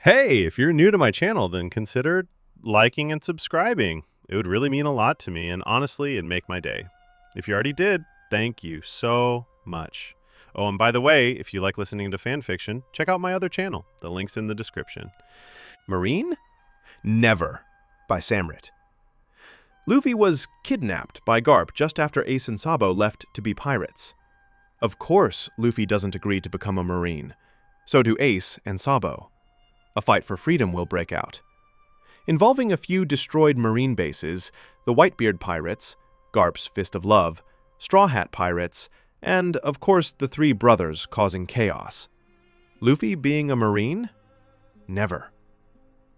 Hey, if you're new to my channel, then consider liking and subscribing. It would really mean a lot to me, and honestly, it'd make my day. If you already did, thank you so much. Oh, and by the way, if you like listening to fan fiction, check out my other channel. The link's in the description. Marine? Never, by Samrit. Luffy was kidnapped by Garp just after Ace and Sabo left to be pirates. Of course, Luffy doesn't agree to become a Marine. So do Ace and Sabo. A fight for freedom will break out. Involving a few destroyed Marine bases, the Whitebeard pirates, Garp's Fist of Love, Straw Hat pirates, and, of course, the three brothers causing chaos. Luffy being a Marine? Never.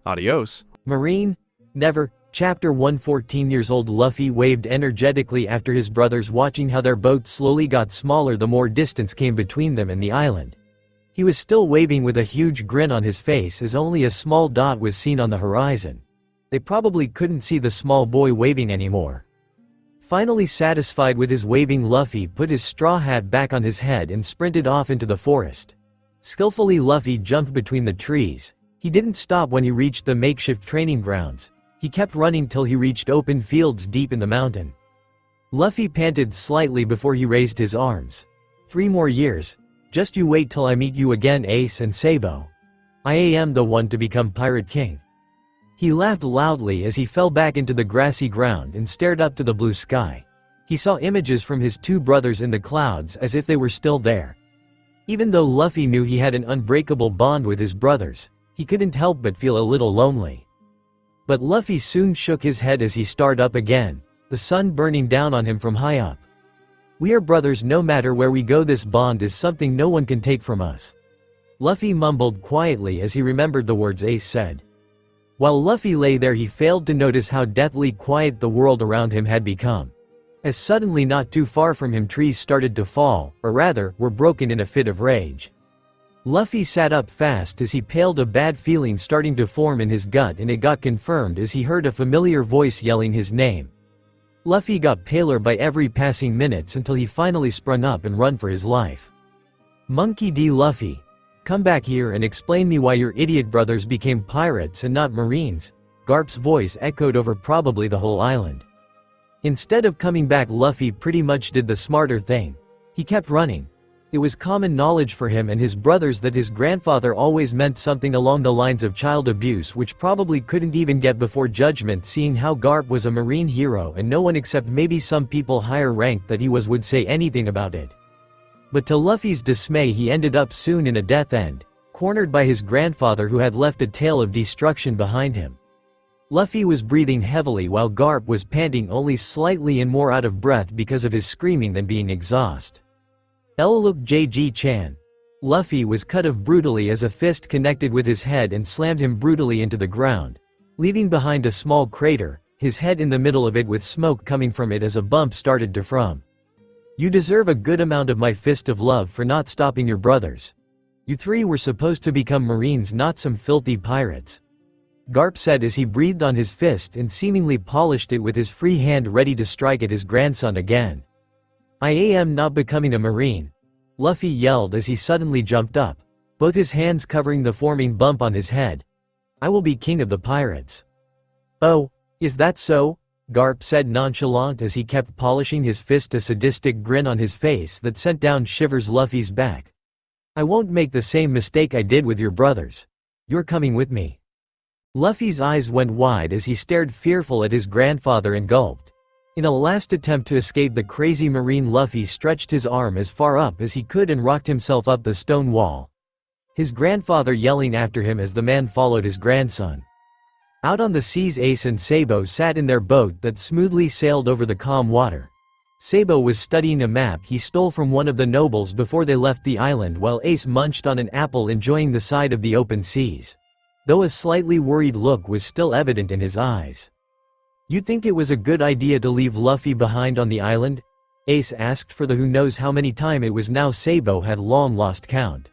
Adios. Marine? Never. Chapter 114. Luffy waved energetically after his brothers, watching how their boat slowly got smaller the more distance came between them and the island. He was still waving with a huge grin on his face as only a small dot was seen on the horizon. They probably couldn't see the small boy waving anymore. Finally satisfied with his waving, Luffy put his straw hat back on his head and sprinted off into the forest. Skillfully, Luffy jumped between the trees. He didn't stop when he reached the makeshift training grounds. He kept running till he reached open fields deep in the mountain. Luffy panted slightly before he raised his arms. 3 more years. Just you wait till I meet you again, Ace and Sabo. I am the one to become Pirate King. He laughed loudly as he fell back into the grassy ground and stared up to the blue sky. He saw images from his 2 brothers in the clouds as if they were still there. Even though Luffy knew he had an unbreakable bond with his brothers, he couldn't help but feel a little lonely. But Luffy soon shook his head as he stared up again, the sun burning down on him from high up. We are brothers no matter where we go. This bond is something no one can take from us. Luffy mumbled quietly as he remembered the words Ace said. While Luffy lay there, he failed to notice how deathly quiet the world around him had become. As suddenly, not too far from him, trees started to fall, or rather, were broken in a fit of rage. Luffy sat up fast as he paled, a bad feeling starting to form in his gut, and it got confirmed as he heard a familiar voice yelling his name. Luffy got paler by every passing minutes until he finally sprung up and ran for his life. Monkey D. Luffy. Come back here and explain me why your idiot brothers became pirates and not Marines. Garp's voice echoed over probably the whole island. Instead of coming back, Luffy pretty much did the smarter thing. He kept running. It was common knowledge for him and his brothers that his grandfather always meant something along the lines of child abuse, which probably couldn't even get before judgment, seeing how Garp was a Marine hero and no one except maybe some people higher ranked that he was would say anything about it. But to Luffy's dismay, he ended up soon in a death end, cornered by his grandfather who had left a tale of destruction behind him. Luffy was breathing heavily while Garp was panting only slightly and more out of breath because of his screaming than being exhausted. Look, JG Chan. Luffy was cut off brutally as a fist connected with his head and slammed him brutally into the ground, leaving behind a small crater, his head in the middle of it with smoke coming from it as a bump started to form. You deserve a good amount of my fist of love for not stopping your brothers. You 3 were supposed to become Marines, not some filthy pirates. Garp said as he breathed on his fist and seemingly polished it with his free hand, ready to strike at his grandson again. I am not becoming a Marine. Luffy yelled as he suddenly jumped up, both his hands covering the forming bump on his head. I will be king of the pirates. Oh, is that so? Garp said nonchalant as he kept polishing his fist, a sadistic grin on his face that sent down shivers Luffy's back. I won't make the same mistake I did with your brothers. You're coming with me. Luffy's eyes went wide as he stared fearful at his grandfather and gulped. In a last attempt to escape the crazy Marine, Luffy stretched his arm as far up as he could and rocked himself up the stone wall, his grandfather yelling after him as the man followed his grandson. Out on the seas, Ace and Sabo sat in their boat that smoothly sailed over the calm water. Sabo was studying a map he stole from one of the nobles before they left the island, while Ace munched on an apple, enjoying the sight of the open seas, though a slightly worried look was still evident in his eyes. You think it was a good idea to leave Luffy behind on the island? Ace asked for the who knows how many time it was now. Sabo had long lost count.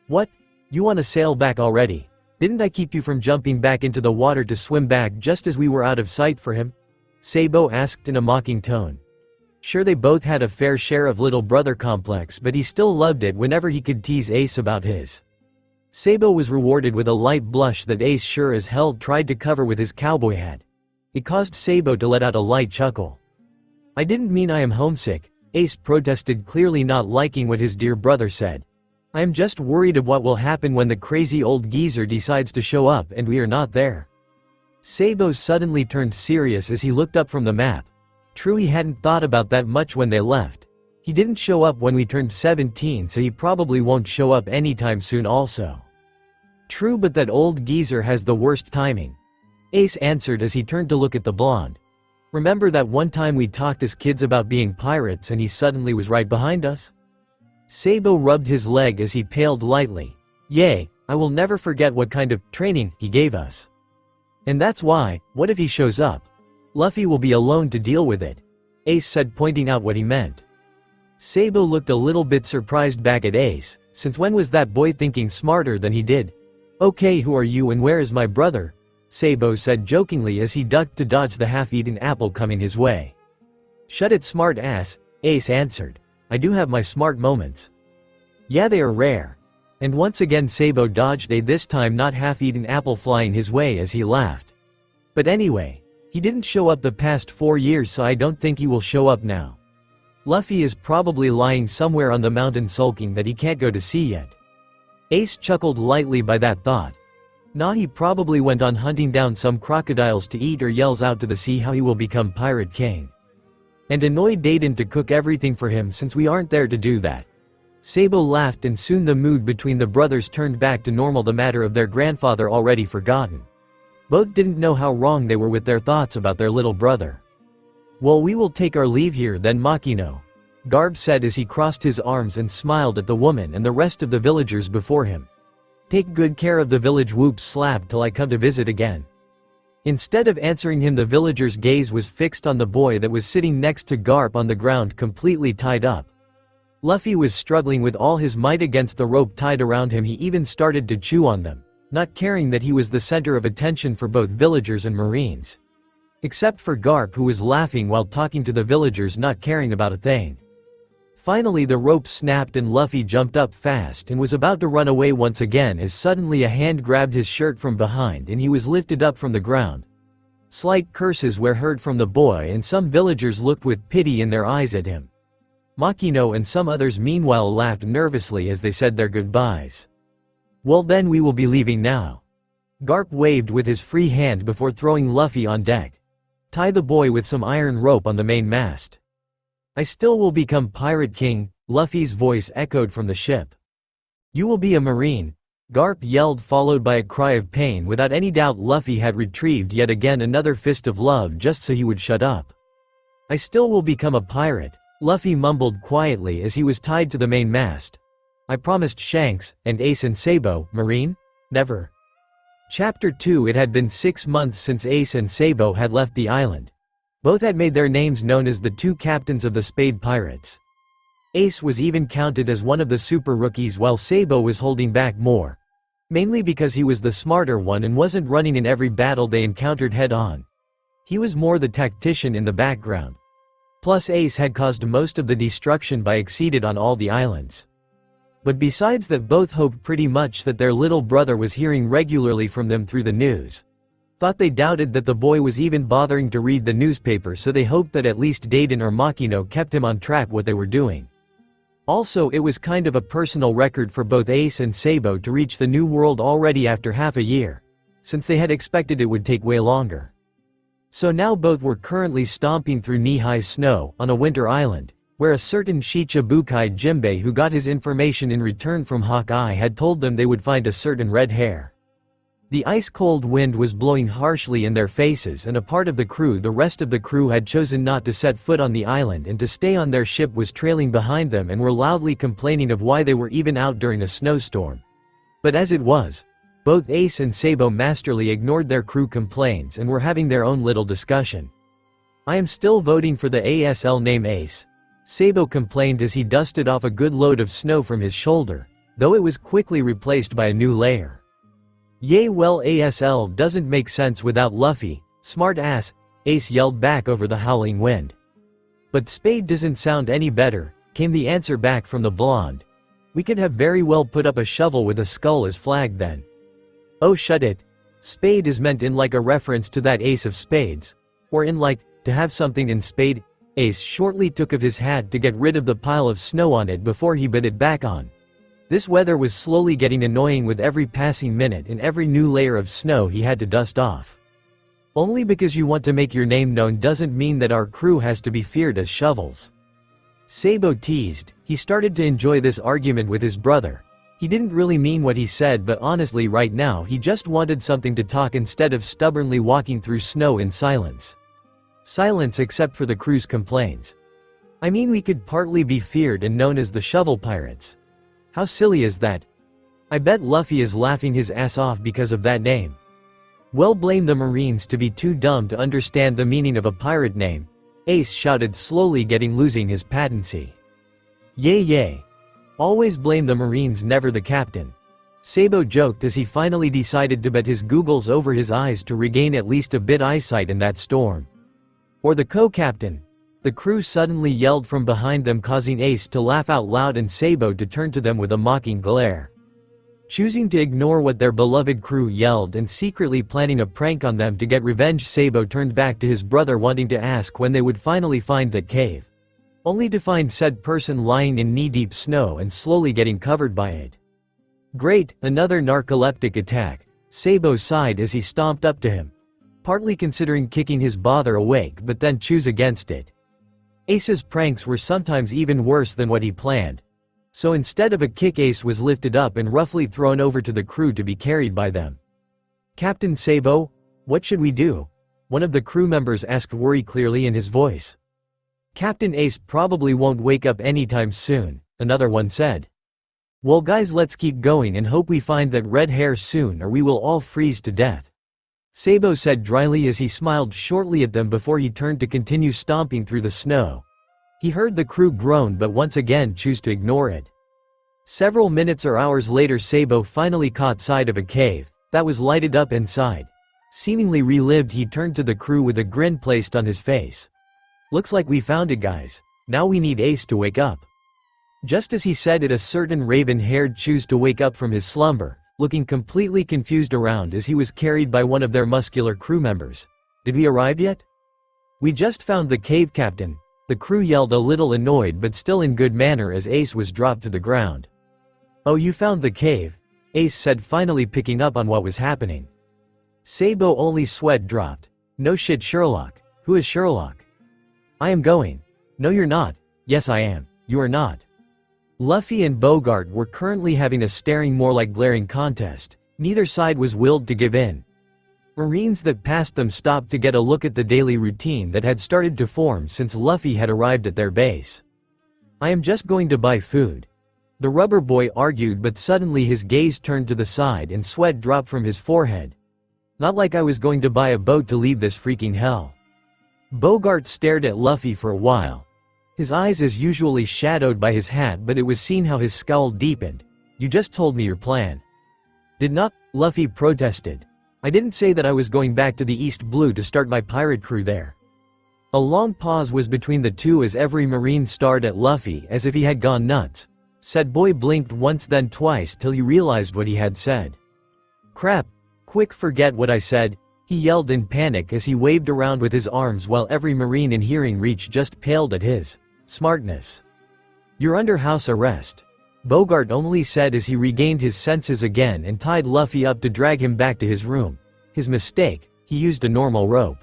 What? You want to sail back already? Didn't I keep you from jumping back into the water to swim back just as we were out of sight for him? Sabo asked in a mocking tone. Sure, they both had a fair share of little brother complex, but he still loved it whenever he could tease Ace about his Sabo was rewarded with a light blush that Ace sure as hell tried to cover with his cowboy hat. It caused Sabo to let out a light chuckle. "I didn't mean I am homesick," Ace protested, clearly not liking what his dear brother said. "I am just worried of what will happen when the crazy old geezer decides to show up and we are not there." Sabo suddenly turned serious as he looked up from the map. True, he hadn't thought about that much when they left. He didn't show up when we turned 17, so he probably won't show up anytime soon also. True, but that old geezer has the worst timing. Ace answered as he turned to look at the blonde. "Remember that one time we talked as kids about being pirates and he suddenly was right behind us?" Sabo rubbed his leg as he paled lightly. "Yay, I will never forget what kind of training he gave us. And that's why, what if he shows up? Luffy will be alone to deal with it," Ace said, pointing out what he meant. Sabo looked a little bit surprised back at Ace, since when was that boy thinking smarter than he did? "Okay, who are you and where is my brother?" Sabo said jokingly as he ducked to dodge the half-eaten apple coming his way. "Shut it, smart ass," Ace answered. "I do have my smart moments." "Yeah, they are rare." And once again Sabo dodged a this time not half-eaten apple flying his way as he laughed. "But anyway, he didn't show up the past 4 years, so I don't think he will show up now. Luffy is probably lying somewhere on the mountain sulking that he can't go to sea yet." Ace chuckled lightly by that thought. "Nah, he probably went on hunting down some crocodiles to eat or yells out to the sea how he will become Pirate King. And annoyed Dayton to cook everything for him since we aren't there to do that." Sabo laughed and soon the mood between the brothers turned back to normal, the matter of their grandfather already forgotten. Both didn't know how wrong they were with their thoughts about their little brother. "Well, we will take our leave here then, Makino," Garp said as he crossed his arms and smiled at the woman and the rest of the villagers before him. "Take good care of the village, whoop slap, till I come to visit again." Instead of answering him, the villagers' gaze was fixed on the boy that was sitting next to Garp on the ground completely tied up. Luffy was struggling with all his might against the rope tied around him. He even started to chew on them, not caring that he was the center of attention for both villagers and marines. Except for Garp, who was laughing while talking to the villagers, not caring about a thing. Finally the rope snapped and Luffy jumped up fast and was about to run away once again as suddenly a hand grabbed his shirt from behind and he was lifted up from the ground. Slight curses were heard from the boy and some villagers looked with pity in their eyes at him. Makino and some others meanwhile laughed nervously as they said their goodbyes. "Well then, we will be leaving now." Garp waved with his free hand before throwing Luffy on deck. "Tie the boy with some iron rope on the main mast." "I still will become Pirate King," Luffy's voice echoed from the ship. "You will be a marine," Garp yelled, followed by a cry of pain. Without any doubt Luffy had retrieved yet again another fist of love just so he would shut up. "I still will become a pirate," Luffy mumbled quietly as he was tied to the main mast. "I promised Shanks, and Ace and Sabo, marine? Never." Chapter 2. It had been 6 months since Ace and Sabo had left the island. Both had made their names known as the two captains of the Spade Pirates. Ace was even counted as one of the super rookies while Sabo was holding back more. Mainly because he was the smarter one and wasn't running in every battle they encountered head on. He was more the tactician in the background. Plus Ace had caused most of the destruction by exceeded on all the islands. But besides that, both hoped pretty much that their little brother was hearing regularly from them through the news. Thought they doubted that the boy was even bothering to read the newspaper, so they hoped that at least Dayton or Makino kept him on track what they were doing. Also, it was kind of a personal record for both Ace and Sabo to reach the new world already after half a year, since they had expected it would take way longer. So now both were currently stomping through knee-high snow on a winter island, where a certain Shichibukai Jinbei, who got his information in return from Hawkeye, had told them they would find a certain red hair. The ice-cold wind was blowing harshly in their faces, and a part of the crew, the rest of the crew, had chosen not to set foot on the island and to stay on their ship, was trailing behind them and were loudly complaining of why they were even out during a snowstorm. But as it was, both Ace and Sabo masterly ignored their crew complaints and were having their own little discussion. "I am still voting for the ASL name Ace," Sabo complained as he dusted off a good load of snow from his shoulder, though it was quickly replaced by a new layer. "Yay, well, ASL doesn't make sense without Luffy, smart ass," Ace yelled back over the howling wind. "But Spade doesn't sound any better," came the answer back from the blonde. We could have very well put up a shovel with a skull as flag then. Oh shut it. Spade is meant in like a reference to that ace of spades. Or in like, to have something in spade. Ace shortly took off his hat to get rid of the pile of snow on it before he put it back on. This weather was slowly getting annoying with every passing minute and every new layer of snow he had to dust off. Only because you want to make your name known doesn't mean that our crew has to be feared as shovels. Sabo teased. He started to enjoy this argument with his brother. He didn't really mean what he said, but honestly right now he just wanted something to talk instead of stubbornly walking through snow in silence. Silence except for the crew's complaints. I mean, we could partly be feared and known as the Shovel Pirates. How silly is that? I bet Luffy is laughing his ass off because of that name. Well, blame the Marines to be too dumb to understand the meaning of a pirate name. Ace shouted, slowly losing his patency. Yay yay. Always blame the Marines, never the captain. Sabo joked as he finally decided to bet his googles over his eyes to regain at least a bit eyesight in that storm. Or the co-captain. The crew suddenly yelled from behind them, causing Ace to laugh out loud and Sabo to turn to them with a mocking glare. Choosing to ignore what their beloved crew yelled and secretly planning a prank on them to get revenge, Sabo turned back to his brother, wanting to ask when they would finally find that cave. Only to find said person lying in knee-deep snow and slowly getting covered by it. Great, another narcoleptic attack. Sabo sighed as he stomped up to him. Partly considering kicking his brother awake, but then choose against it. Ace's pranks were sometimes even worse than what he planned. So instead of a kick, Ace was lifted up and roughly thrown over to the crew to be carried by them. Captain Sabo, what should we do? One of the crew members asked, worry clearly in his voice. Captain Ace probably won't wake up anytime soon, another one said. Well guys, let's keep going and hope we find that red hair soon, or we will all freeze to death. Sabo said dryly as he smiled shortly at them before he turned to continue stomping through the snow. He heard the crew groan but once again choose to ignore it. Several minutes or hours later, Sabo finally caught sight of a cave that was lighted up inside. Seemingly relived, he turned to the crew with a grin placed on his face. Looks like we found it, guys. Now we need Ace to wake up. Just as he said it, a certain raven-haired chose to wake up from his slumber, looking completely confused around as he was carried by one of their muscular crew members. Did we arrive yet? We just found the cave, Captain. The crew yelled, a little annoyed but still in good manner, as Ace was dropped to the ground. Oh, you found the cave? Ace said, finally picking up on what was happening. Sabo only sweat dropped. No shit, Sherlock. Who is Sherlock? I am going. No you're not. Yes I am. You are not. Luffy and Bogart were currently having a staring, more like glaring contest. Neither side was willed to give in. Marines that passed them stopped to get a look at the daily routine that had started to form since Luffy had arrived at their base. I am just going to buy food. The rubber boy argued, but suddenly his gaze turned to the side and sweat dropped from his forehead. Not like I was going to buy a boat to leave this freaking hell. Bogart stared at Luffy for a while. His eyes as usually shadowed by his hat, but it was seen how his scowl deepened. You just told me your plan. Did not, Luffy protested. I didn't say that I was going back to the East Blue to start my pirate crew there. A long pause was between the two as every Marine stared at Luffy as if he had gone nuts. Said boy blinked once then twice till he realized what he had said. Crap. Quick, forget what I said, he yelled in panic as he waved around with his arms while every Marine in hearing reach just paled at his smartness. You're under house arrest. Bogart only said as he regained his senses again and tied Luffy up to drag him back to his room. His mistake, he used a normal rope.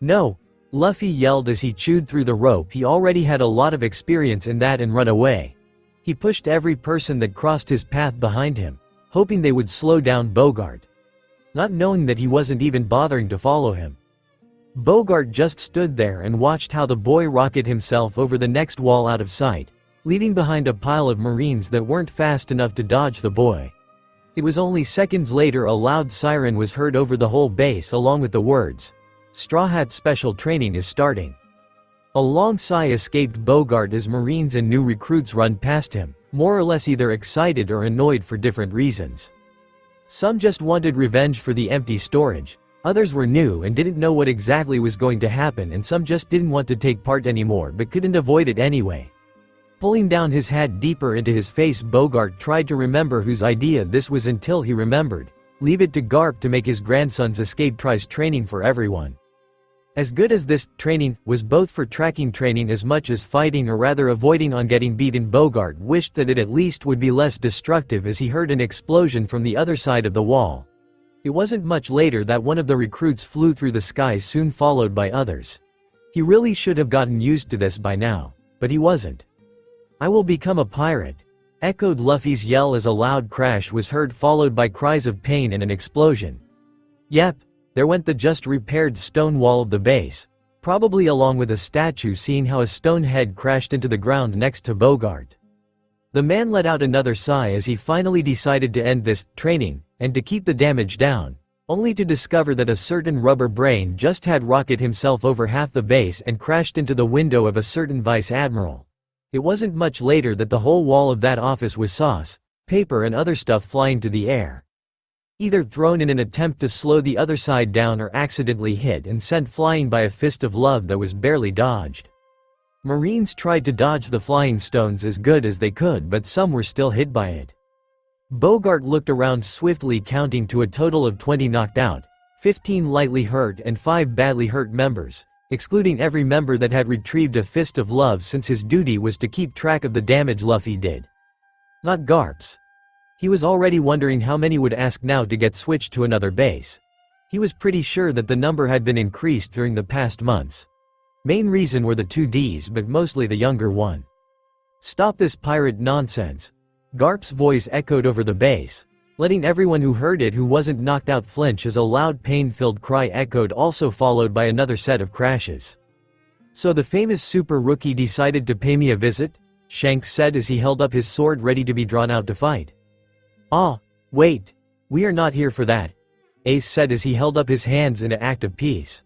No, Luffy yelled as he chewed through the rope. He already had a lot of experience in that and run away. He pushed every person that crossed his path behind him, hoping they would slow down Bogart. Not knowing that he wasn't even bothering to follow him. Bogart just stood there and watched how the boy rocketed himself over the next wall out of sight, leaving behind a pile of Marines that weren't fast enough to dodge the boy. It was only seconds later a loud siren was heard over the whole base along with the words, "Straw Hat Special Training is starting." A long sigh escaped Bogart as Marines and new recruits run past him, more or less either excited or annoyed for different reasons. Some just wanted revenge for the empty storage, others were new and didn't know what exactly was going to happen, and some just didn't want to take part anymore but couldn't avoid it anyway. Pulling down his hat deeper into his face, Bogart tried to remember whose idea this was until he remembered. Leave it to Garp to make his grandson's escape tries training for everyone. As good as this training was both for tracking training as much as fighting, or rather avoiding on getting beaten, Bogart wished that it at least would be less destructive as he heard an explosion from the other side of the wall. It wasn't much later that one of the recruits flew through the sky, soon followed by others. He really should have gotten used to this by now, but he wasn't. "I will become a pirate," echoed Luffy's yell as a loud crash was heard, followed by cries of pain and an explosion. Yep. There went the just repaired stone wall of the base, probably along with a statue, seeing how a stone head crashed into the ground next to Bogart. The man let out another sigh as he finally decided to end this training, and to keep the damage down, only to discover that a certain rubber brain just had rocket himself over half the base and crashed into the window of a certain vice admiral. It wasn't much later that the whole wall of that office was sauce, paper and other stuff flying to the air. Either thrown in an attempt to slow the other side down, or accidentally hit and sent flying by a fist of love that was barely dodged. Marines tried to dodge the flying stones as good as they could, but some were still hit by it. Bogart looked around swiftly, counting to a total of 20 knocked out, 15 lightly hurt and 5 badly hurt members, excluding every member that had retrieved a fist of love, since his duty was to keep track of the damage Luffy did. Not Garp's. He was already wondering how many would ask now to get switched to another base. He was pretty sure that the number had been increased during the past months. Main reason were the 2Ds, but mostly the younger one. "Stop this pirate nonsense." Garp's voice echoed over the base, letting everyone who heard it who wasn't knocked out flinch as a loud pain-filled cry echoed, also followed by another set of crashes. "So the famous super rookie decided to pay me a visit?" Shanks said as he held up his sword ready to be drawn out to fight. "Ah, wait. We are not here for that," Ace said as he held up his hands in an act of peace.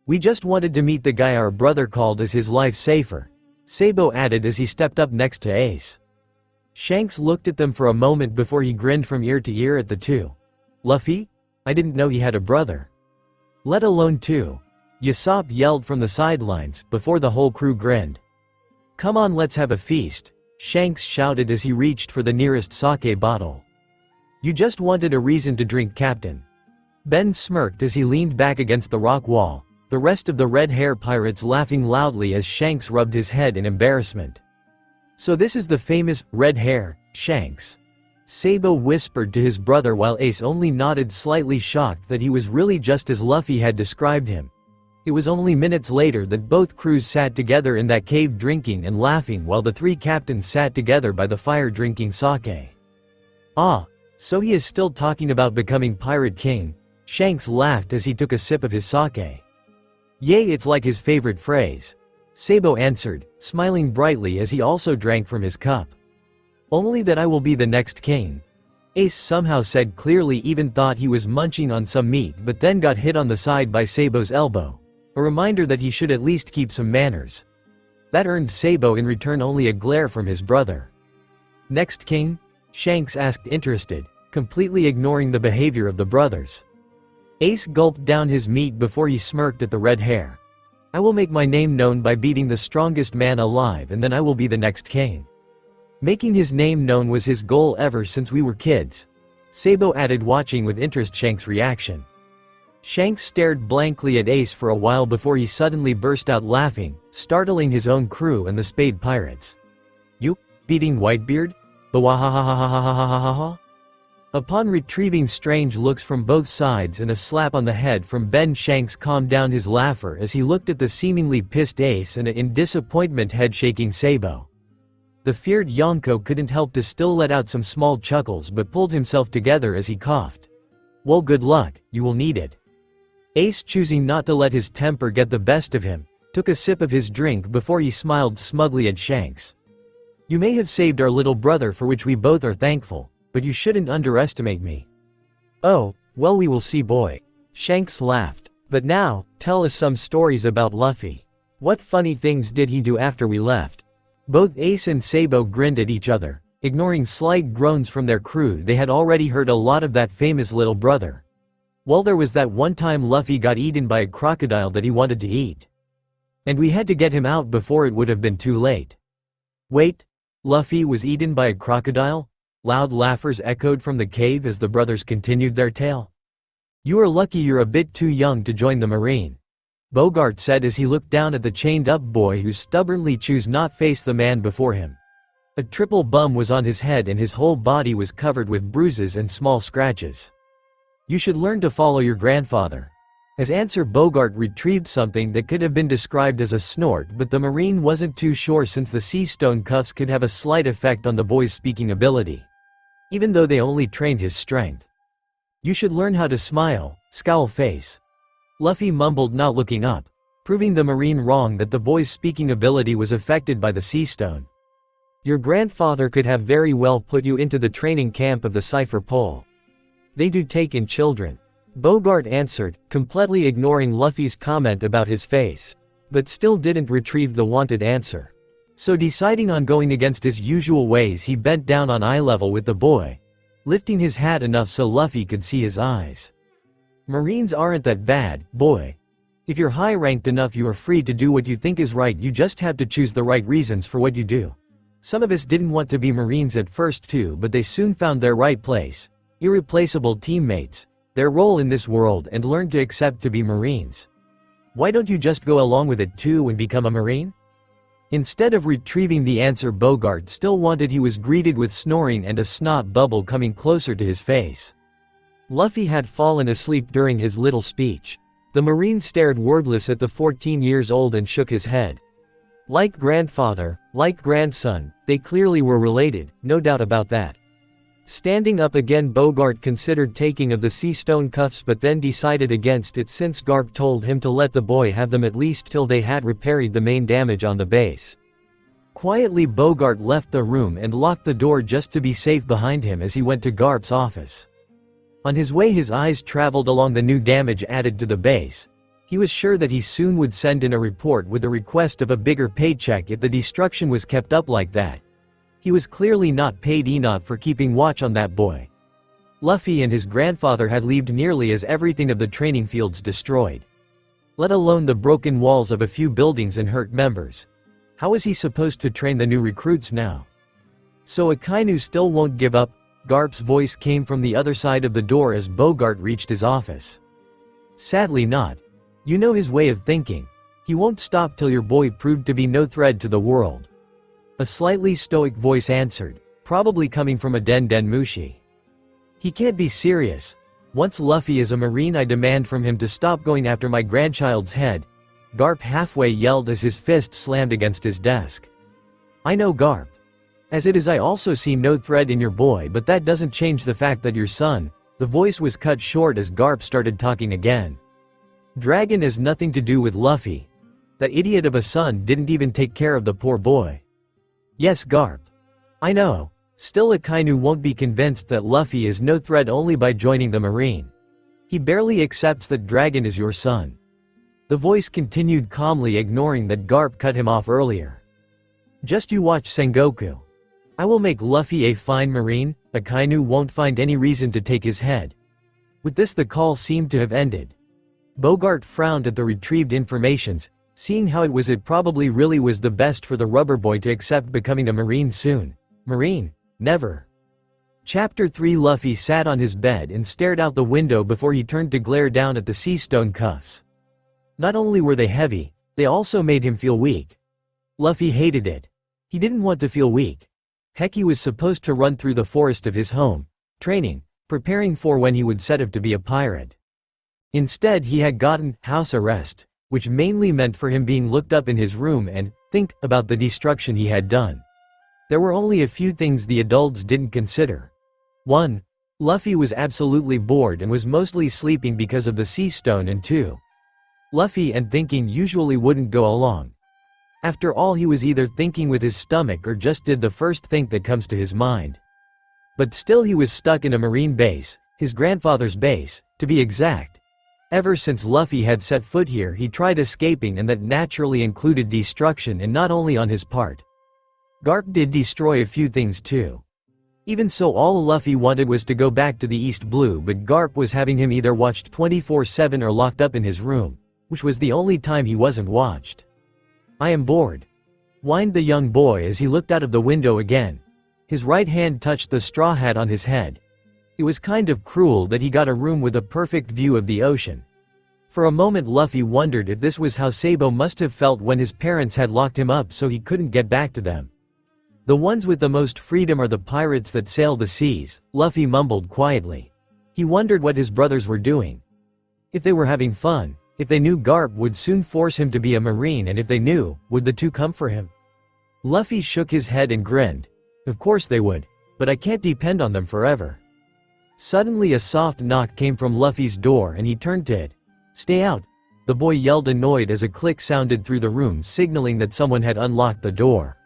"We just wanted to meet the guy our brother called as his life saver," Sabo added as he stepped up next to Ace. Shanks looked at them for a moment before he grinned from ear to ear at the two. "Luffy? I didn't know he had a brother. Let alone two," Usopp yelled from the sidelines, before the whole crew grinned. "Come on, let's have a feast," Shanks shouted as he reached for the nearest sake bottle. "You just wanted a reason to drink, Captain." Ben smirked as he leaned back against the rock wall, the rest of the red hair pirates laughing loudly as Shanks rubbed his head in embarrassment. "So this is the famous red hair, Shanks?" Sabo whispered to his brother, while Ace only nodded, slightly shocked that he was really just as Luffy had described him. It was only minutes later that both crews sat together in that cave drinking and laughing, while the three captains sat together by the fire drinking sake. "Ah, so he is still talking about becoming Pirate King," Shanks laughed as he took a sip of his sake. "Yay, it's like his favorite phrase," Sabo answered, smiling brightly as he also drank from his cup. "Only that I will be the next king," Ace somehow said, clearly even thought he was munching on some meat, but then got hit on the side by Sabo's elbow. A reminder that he should at least keep some manners. That earned Sabo in return only a glare from his brother. "Next king?" Shanks asked, interested, completely ignoring the behavior of the brothers. Ace gulped down his meat before he smirked at the red hair. "I will make my name known by beating the strongest man alive, and then I will be the next king." Making his name known was his goal ever since we were kids, Sabo added, watching with interest Shanks' reaction. Shanks stared blankly at Ace for a while before he suddenly burst out laughing, startling his own crew and the Spade Pirates. "You beating Whitebeard? Bawahahahahahahaha?" Upon retrieving strange looks from both sides and a slap on the head from Ben, Shanks calmed down his laughter as he looked at the seemingly pissed Ace and in disappointment head-shaking Sabo. The feared Yonko couldn't help to still let out some small chuckles, but pulled himself together as he coughed. "Well, good luck, you will need it." Ace, choosing not to let his temper get the best of him, took a sip of his drink before he smiled smugly at Shanks. "You may have saved our little brother, for which we both are thankful, but you shouldn't underestimate me." "Oh, well, we will see, boy," Shanks laughed. "But now, tell us some stories about Luffy. What funny things did he do after we left?" Both Ace and Sabo grinned at each other, ignoring slight groans from their crew. They had already heard a lot of that famous little brother. Well, there was that one time Luffy got eaten by a crocodile that he wanted to eat. And we had to get him out before it would have been too late. Wait, Luffy was eaten by a crocodile? Loud laughers echoed from the cave as the brothers continued their tale. You are lucky you're a bit too young to join the Marine, Bogart said as he looked down at the chained-up boy who stubbornly chose not face the man before him. A triple bum was on his head and his whole body was covered with bruises and small scratches. You should learn to follow your grandfather. As answer, Bogart retrieved something that could have been described as a snort, but the Marine wasn't too sure since the sea stone cuffs could have a slight effect on the boy's speaking ability, even though they only trained his strength. You should learn how to smile, scowl face. Luffy mumbled, not looking up, proving the Marine wrong that the boy's speaking ability was affected by the sea stone. Your grandfather could have very well put you into the training camp of the Cipher Pole. They do take in children, Bogart answered, completely ignoring Luffy's comment about his face, but still didn't retrieve the wanted answer. So deciding on going against his usual ways, he bent down on eye level with the boy, lifting his hat enough so Luffy could see his eyes. Marines aren't that bad, boy. If you're high-ranked enough, you are free to do what you think is right, you just have to choose the right reasons for what you do. Some of us didn't want to be Marines at first too, but they soon found their right place, irreplaceable teammates, their role in this world, and learned to accept to be Marines. Why don't you just go along with it too and become a Marine? Instead of retrieving the answer Bogart still wanted, he was greeted with snoring and a snot bubble coming closer to his face. Luffy had fallen asleep during his little speech. The Marine stared wordless at the 14-years-old and shook his head. Like grandfather, like grandson, they clearly were related, no doubt about that. Standing up again, Bogart considered taking of the sea stone cuffs but then decided against it since Garp told him to let the boy have them at least till they had repaired the main damage on the base. Quietly, Bogart left the room and locked the door just to be safe behind him as he went to Garp's office. On his way, his eyes traveled along the new damage added to the base. He was sure that he soon would send in a report with a request of a bigger paycheck if the destruction was kept up like that. He was clearly not paid enough for keeping watch on that boy. Luffy and his grandfather had left nearly as everything of the training fields destroyed, let alone the broken walls of a few buildings and hurt members. How was he supposed to train the new recruits now? So Akainu still won't give up? Garp's voice came from the other side of the door as Bogart reached his office. Sadly not. You know his way of thinking. He won't stop till your boy proved to be no threat to the world. A slightly stoic voice answered, probably coming from a Den Mushi. He can't be serious. Once Luffy is a Marine, I demand from him to stop going after my grandchild's head, Garp halfway yelled as his fist slammed against his desk. I know, Garp. As it is, I also see no threat in your boy, but that doesn't change the fact that your son. The voice was cut short as Garp started talking again. Dragon has nothing to do with Luffy. That idiot of a son didn't even take care of the poor boy. Yes, Garp. I know. Still, Akainu won't be convinced that Luffy is no threat only by joining the Marine. He barely accepts that Dragon is your son. The voice continued calmly, ignoring that Garp cut him off earlier. Just you watch, Sengoku. I will make Luffy a fine Marine. Akainu won't find any reason to take his head. With this, the call seemed to have ended. Bogart frowned at the retrieved informations, seeing how it probably really was the best for the rubber boy to accept becoming a Marine soon. Marine? Never. Chapter 3. Luffy sat on his bed and stared out the window before he turned to glare down at the sea stone cuffs. Not only were they heavy, they also made him feel weak. Luffy hated it. He didn't want to feel weak. Heck, he was supposed to run through the forest of his home, training, preparing for when he would set up to be a pirate. Instead, he had gotten house arrest, which mainly meant for him being looked up in his room and think about the destruction he had done. There were only a few things the adults didn't consider. 1. Luffy was absolutely bored and was mostly sleeping because of the sea stone, and 2. Luffy and thinking usually wouldn't go along. After all, he was either thinking with his stomach or just did the first thing that comes to his mind. But still, he was stuck in a Marine base, his grandfather's base, to be exact. Ever since Luffy had set foot here, he tried escaping, and that naturally included destruction, and not only on his part. Garp did destroy a few things too. Even so, all Luffy wanted was to go back to the East Blue, but Garp was having him either watched 24/7 or locked up in his room, which was the only time he wasn't watched. I am bored. whined the young boy as he looked out of the window again. His right hand touched the straw hat on his head. It was kind of cruel that he got a room with a perfect view of the ocean. For a moment Luffy wondered if this was how Sabo must have felt when his parents had locked him up so he couldn't get back to them. The ones with the most freedom are the pirates that sail the seas, Luffy mumbled quietly. He wondered what his brothers were doing. If they were having fun, if they knew Garp would soon force him to be a marine, and if they knew, would the two come for him? Luffy shook his head and grinned. Of course they would, but I can't depend on them forever. Suddenly a soft knock came from Luffy's door and he turned to it. Stay out, the boy yelled annoyed as a click sounded through the room signaling that someone had unlocked the door.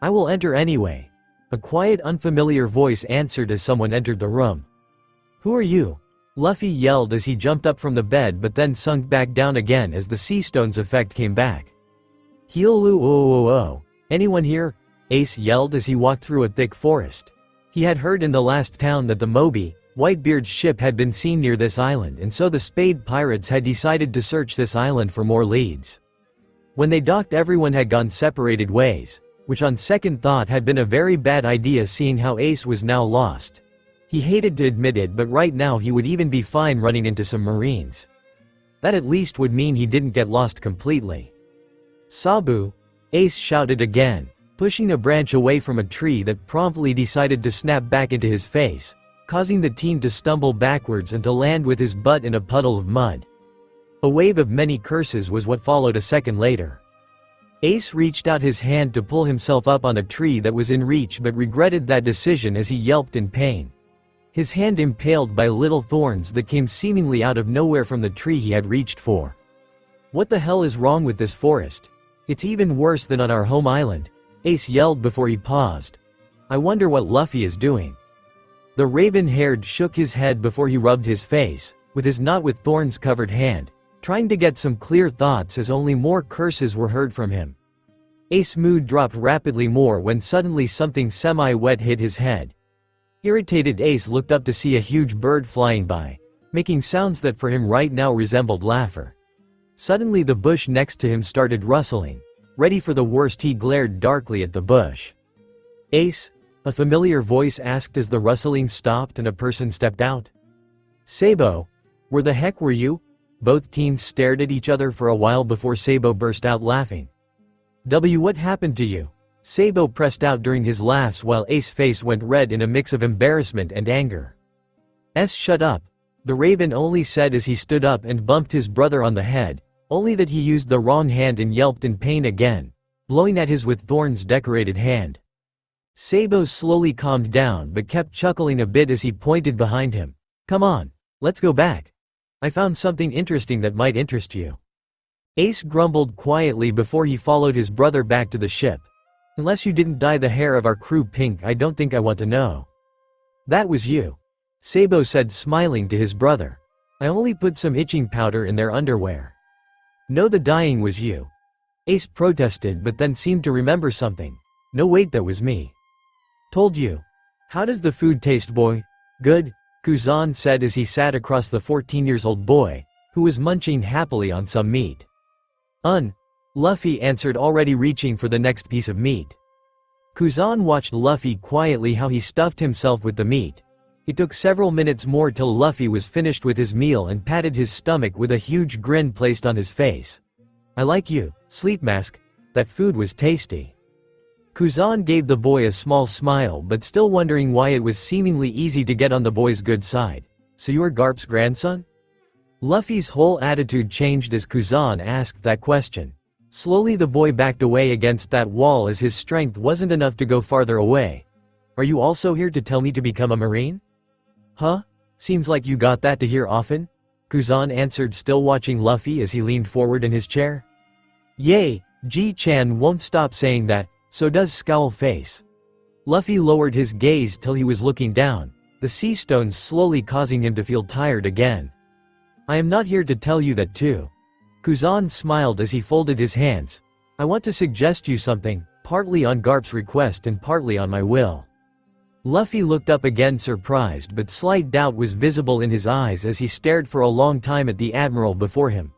I will enter anyway. A quiet unfamiliar voice answered as someone entered the room. Who are you? Luffy yelled as he jumped up from the bed but then sunk back down again as the sea stones effect came back. Heelu. Anyone here? Ace yelled as he walked through a thick forest. He had heard in the last town that the Moby, Whitebeard's ship had been seen near this island, and so the Spade pirates had decided to search this island for more leads. When they docked, everyone had gone separated ways, which on second thought had been a very bad idea seeing how Ace was now lost. He hated to admit it, but right now he would even be fine running into some marines. That at least would mean he didn't get lost completely. Sabu, Ace shouted again, pushing a branch away from a tree that promptly decided to snap back into his face, causing the teen to stumble backwards and to land with his butt in a puddle of mud. A wave of many curses was what followed a second later. Ace reached out his hand to pull himself up on a tree that was in reach but regretted that decision as he yelped in pain. His hand impaled by little thorns that came seemingly out of nowhere from the tree he had reached for. What the hell is wrong with this forest? It's even worse than on our home island, Ace yelled before he paused. I wonder what Luffy is doing. The raven-haired shook his head before he rubbed his face, with his not with thorns covered hand, trying to get some clear thoughts as only more curses were heard from him. Ace's mood dropped rapidly more when suddenly something semi-wet hit his head. Irritated Ace looked up to see a huge bird flying by, making sounds that for him right now resembled laughter. Suddenly the bush next to him started rustling. Ready for the worst, he glared darkly at the bush. Ace? A familiar voice asked as the rustling stopped and a person stepped out. Sabo? Where the heck were you? Both teens stared at each other for a while before Sabo burst out laughing. What happened to you? Sabo pressed out during his laughs while Ace's face went red in a mix of embarrassment and anger. Shut up, the raven only said as he stood up and bumped his brother on the head, only that he used the wrong hand and yelped in pain again, blowing at his with thorns decorated hand. Sabo slowly calmed down but kept chuckling a bit as he pointed behind him. Come on, let's go back. I found something interesting that might interest you. Ace grumbled quietly before he followed his brother back to the ship. Unless you didn't dye the hair of our crew pink, I don't think I want to know. That was you, Sabo said, smiling to his brother. I only put some itching powder in their underwear. No, the dyeing was you. Ace protested but then seemed to remember something. No wait, that was me. Told you. How does the food taste, boy? Good, Kuzan said as he sat across the 14-year-old boy, who was munching happily on some meat. Luffy answered, already reaching for the next piece of meat. Kuzan watched Luffy quietly how he stuffed himself with the meat. It took several minutes more till Luffy was finished with his meal and patted his stomach with a huge grin placed on his face. I like you, Sleep Mask. That food was tasty. Kuzan gave the boy a small smile but still wondering why it was seemingly easy to get on the boy's good side. So you're Garp's grandson? Luffy's whole attitude changed as Kuzan asked that question. Slowly the boy backed away against that wall as his strength wasn't enough to go farther away. Are you also here to tell me to become a marine? Huh? Seems like you got that to hear often? Kuzan answered, still watching Luffy as he leaned forward in his chair. Yay, Ji-chan won't stop saying that, so does Scowl Face. Luffy lowered his gaze till he was looking down, the sea stones slowly causing him to feel tired again. I am not here to tell you that too. Kuzan smiled as he folded his hands. I want to suggest you something, partly on Garp's request and partly on my will. Luffy looked up again, surprised, but slight doubt was visible in his eyes as he stared for a long time at the Admiral before him.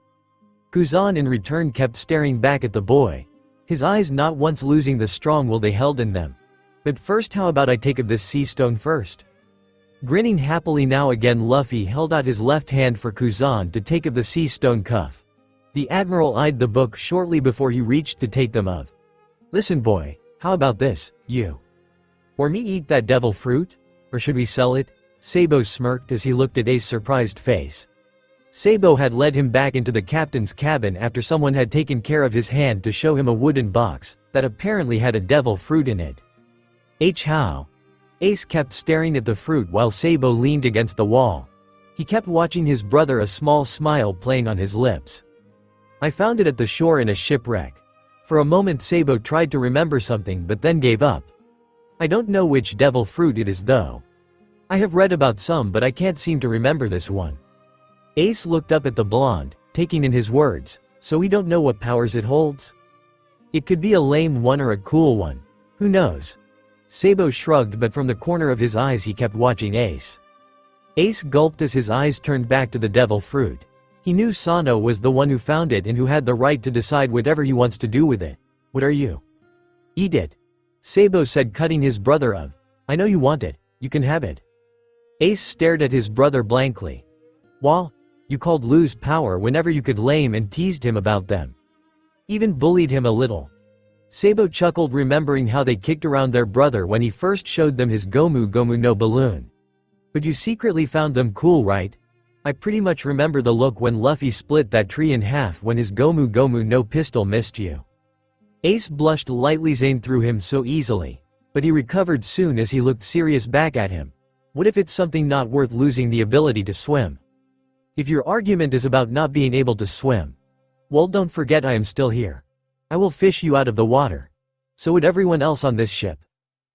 Kuzan in return kept staring back at the boy. his eyes not once losing the strong will they held in them. But first, how about I take of this sea stone first? Grinning happily now again, Luffy held out his left hand for Kuzan to take of the sea stone cuff. The Admiral eyed the book shortly before he reached to take them of. Listen boy, how about this, you or me eat that devil fruit? Or should we sell it? Sabo smirked as he looked at Ace's surprised face. Sabo had led him back into the captain's cabin after someone had taken care of his hand to show him a wooden box that apparently had a devil fruit in it. How? Ace kept staring at the fruit while Sabo leaned against the wall. He kept watching his brother, a small smile playing on his lips. I found it at the shore in a shipwreck. For a moment Sabo tried to remember something but then gave up. I don't know which devil fruit it is though. I have read about some but I can't seem to remember this one. Ace looked up at the blonde, taking in his words. So we don't know what powers it holds? It could be a lame one or a cool one. Who knows? Sabo shrugged, but from the corner of his eyes he kept watching Ace. Ace gulped as his eyes turned back to the devil fruit. He knew Sano was the one who found it and who had the right to decide whatever he wants to do with it. What are you? Eat it. Sabo said, cutting his brother of. I know you want it. You can have it. Ace stared at his brother blankly. Wall, you called lose power whenever you could, lame, and teased him about them. Even bullied him a little. Sabo chuckled, remembering how they kicked around their brother when he first showed them his Gomu Gomu no balloon. But you secretly found them cool, right? I pretty much remember the look when Luffy split that tree in half when his Gomu Gomu no pistol missed you. Ace blushed lightly. Zane threw him so easily. But he recovered soon as he looked serious back at him. What if it's something not worth losing, the ability to swim? If your argument is about not being able to swim, well, don't forget I am still here. I will fish you out of the water. So would everyone else on this ship.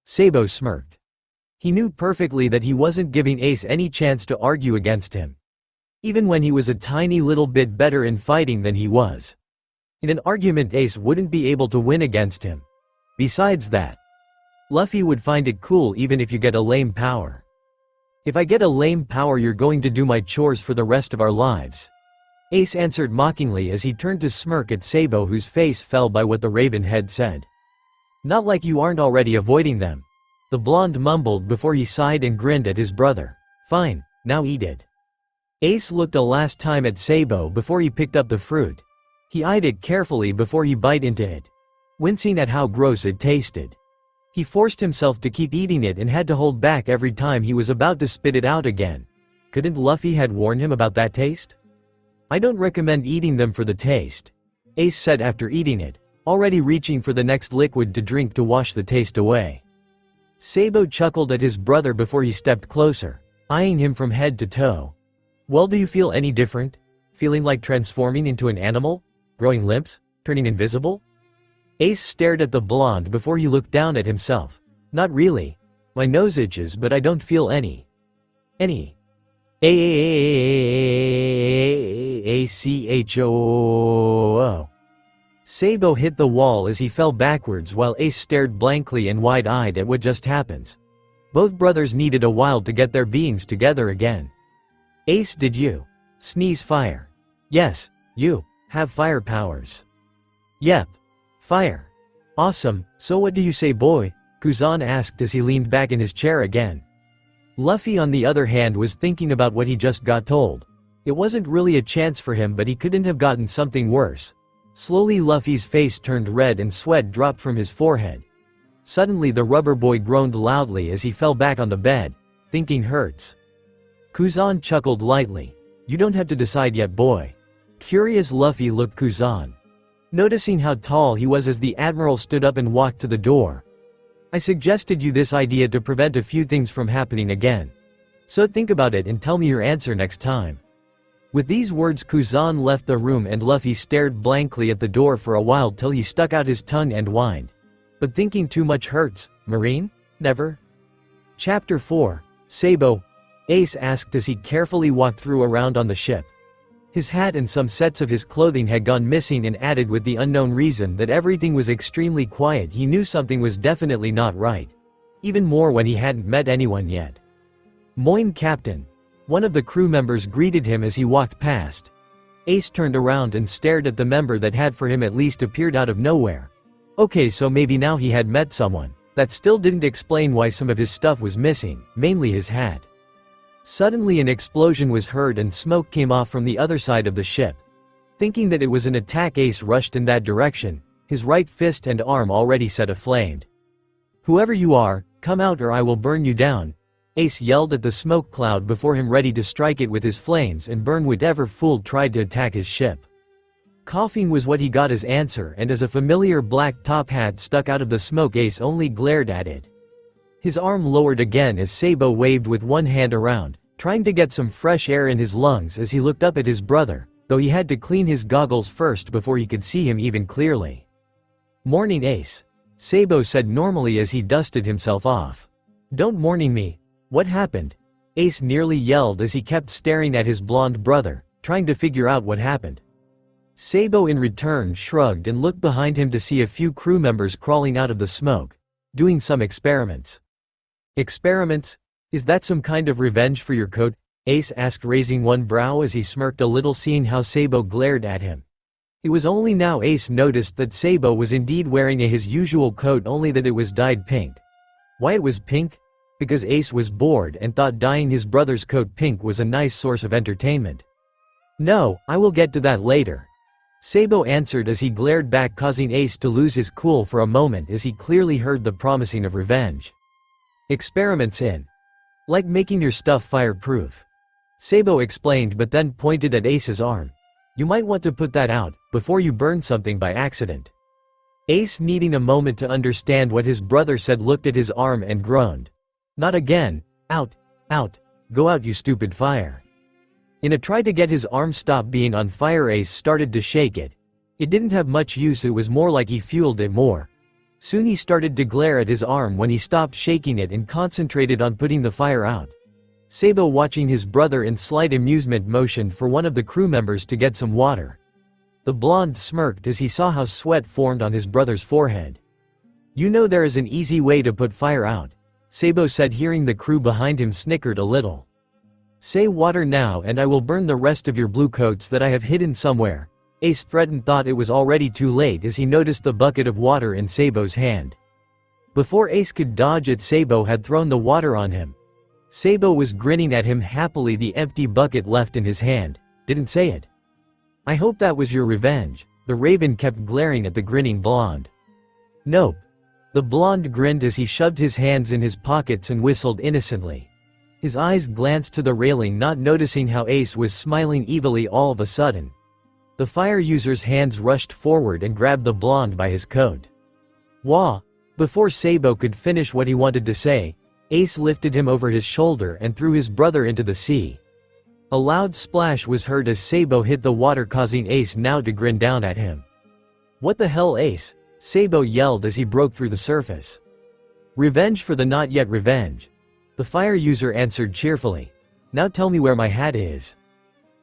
Sabo smirked. He knew perfectly that he wasn't giving Ace any chance to argue against him. Even when he was a tiny little bit better in fighting than he was. In an argument Ace wouldn't be able to win against him. Besides that, Luffy would find it cool even if you get a lame power. If I get a lame power, you're going to do my chores for the rest of our lives. Ace answered mockingly as he turned to smirk at Sabo, whose face fell by what the raven had said. Not like you aren't already avoiding them. The blonde mumbled before he sighed and grinned at his brother. Fine, now eat it. Ace looked a last time at Sabo before he picked up the fruit. He eyed it carefully before he bite into it, wincing at how gross it tasted. He forced himself to keep eating it and had to hold back every time he was about to spit it out again. Couldn't Luffy had warned him about that taste? I don't recommend eating them for the taste, Ace said after eating it, already reaching for the next liquid to drink to wash the taste away. Sabo chuckled at his brother before he stepped closer, eyeing him from head to toe. Well, do you feel any different? Feeling like transforming into an animal? Growing limbs? Turning invisible? Ace stared at the blonde before he looked down at himself. Not really. My nose itches, but I don't feel any. Achoo. Sabo hit the wall as he fell backwards while Ace stared blankly and wide-eyed at what just happened. Both brothers needed a while to get their beings together again. Ace, did you sneeze fire? Yes, you have fire powers. Yep. Fire. Awesome, so what do you say, boy? Kuzan asked as he leaned back in his chair again. Luffy, on the other hand, was thinking about what he just got told. It wasn't really a chance for him, but he couldn't have gotten something worse. Slowly Luffy's face turned red and sweat dropped from his forehead. Suddenly the rubber boy groaned loudly as he fell back on the bed. Thinking hurts. Kuzan chuckled lightly. You don't have to decide yet, boy. Curious, Luffy looked Kuzan, noticing how tall he was as the Admiral stood up and walked to the door. I suggested you this idea to prevent a few things from happening again. So think about it and tell me your answer next time. With these words Kuzan left the room and Luffy stared blankly at the door for a while till he stuck out his tongue and whined. But thinking too much hurts, Marine? Never? Chapter 4. Sabo. Ace asked as he carefully walked through around on the ship. His hat and some sets of his clothing had gone missing, and added with the unknown reason that everything was extremely quiet, he knew something was definitely not right. Even more when he hadn't met anyone yet. Moin, Captain. One of the crew members greeted him as he walked past. Ace turned around and stared at the member that had for him at least appeared out of nowhere. Okay, so maybe now he had met someone. That still didn't explain why some of his stuff was missing, mainly his hat. Suddenly an explosion was heard and smoke came off from the other side of the ship. Thinking that it was an attack, Ace rushed in that direction, his right fist and arm already set aflame. "Whoever you are, come out or I will burn you down," Ace yelled at the smoke cloud before him, ready to strike it with his flames and burn whatever fool tried to attack his ship. Coughing was what he got as answer, and as a familiar black top hat stuck out of the smoke, Ace only glared at it. His arm lowered again as Sabo waved with one hand around, trying to get some fresh air in his lungs as he looked up at his brother, though he had to clean his goggles first before he could see him even clearly. "Morning, Ace," Sabo said normally as he dusted himself off. "Don't morning me. What happened?" Ace nearly yelled as he kept staring at his blonde brother, trying to figure out what happened. Sabo in return shrugged and looked behind him to see a few crew members crawling out of the smoke, doing some experiments. "Experiments? Is that some kind of revenge for your coat?" Ace asked, raising one brow as he smirked a little, seeing how Sabo glared at him. It was only now Ace noticed that Sabo was indeed wearing his usual coat, only that it was dyed pink. Why it was pink? Because Ace was bored and thought dyeing his brother's coat pink was a nice source of entertainment. "No, I will get to that later," Sabo answered as he glared back, causing Ace to lose his cool for a moment as he clearly heard the promising of revenge. "Experiments in? Like making your stuff fireproof," Sabo explained, but then pointed at Ace's arm. "You might want to put that out, before you burn something by accident." Ace, needing a moment to understand what his brother said, looked at his arm and groaned. "Not again. Out, out, go out you stupid fire." In a try to get his arm stop being on fire, Ace started to shake it. It didn't have much use, it was more like he fueled it more. Soon he started to glare at his arm when he stopped shaking it and concentrated on putting the fire out. Sabo, watching his brother in slight amusement, motioned for one of the crew members to get some water. The blonde smirked as he saw how sweat formed on his brother's forehead. "You know there is an easy way to put fire out," Sabo said, hearing the crew behind him snickered a little. "Say water now and I will burn the rest of your blue coats that I have hidden somewhere," Ace threatened. Thought it was already too late as he noticed the bucket of water in Sabo's hand. Before Ace could dodge it, Sabo had thrown the water on him. Sabo was grinning at him happily, the empty bucket left in his hand. "Didn't say it. I hope that was your revenge," the raven kept glaring at the grinning blonde. "Nope." The blonde grinned as he shoved his hands in his pockets and whistled innocently. His eyes glanced to the railing, not noticing how Ace was smiling evilly all of a sudden. The fire user's hands rushed forward and grabbed the blonde by his coat. "Wah!" Before Sabo could finish what he wanted to say, Ace lifted him over his shoulder and threw his brother into the sea. A loud splash was heard as Sabo hit the water, causing Ace now to grin down at him. "What the hell, Ace?" Sabo yelled as he broke through the surface. "Revenge for the not yet revenge," the fire user answered cheerfully. "Now tell me where my hat is."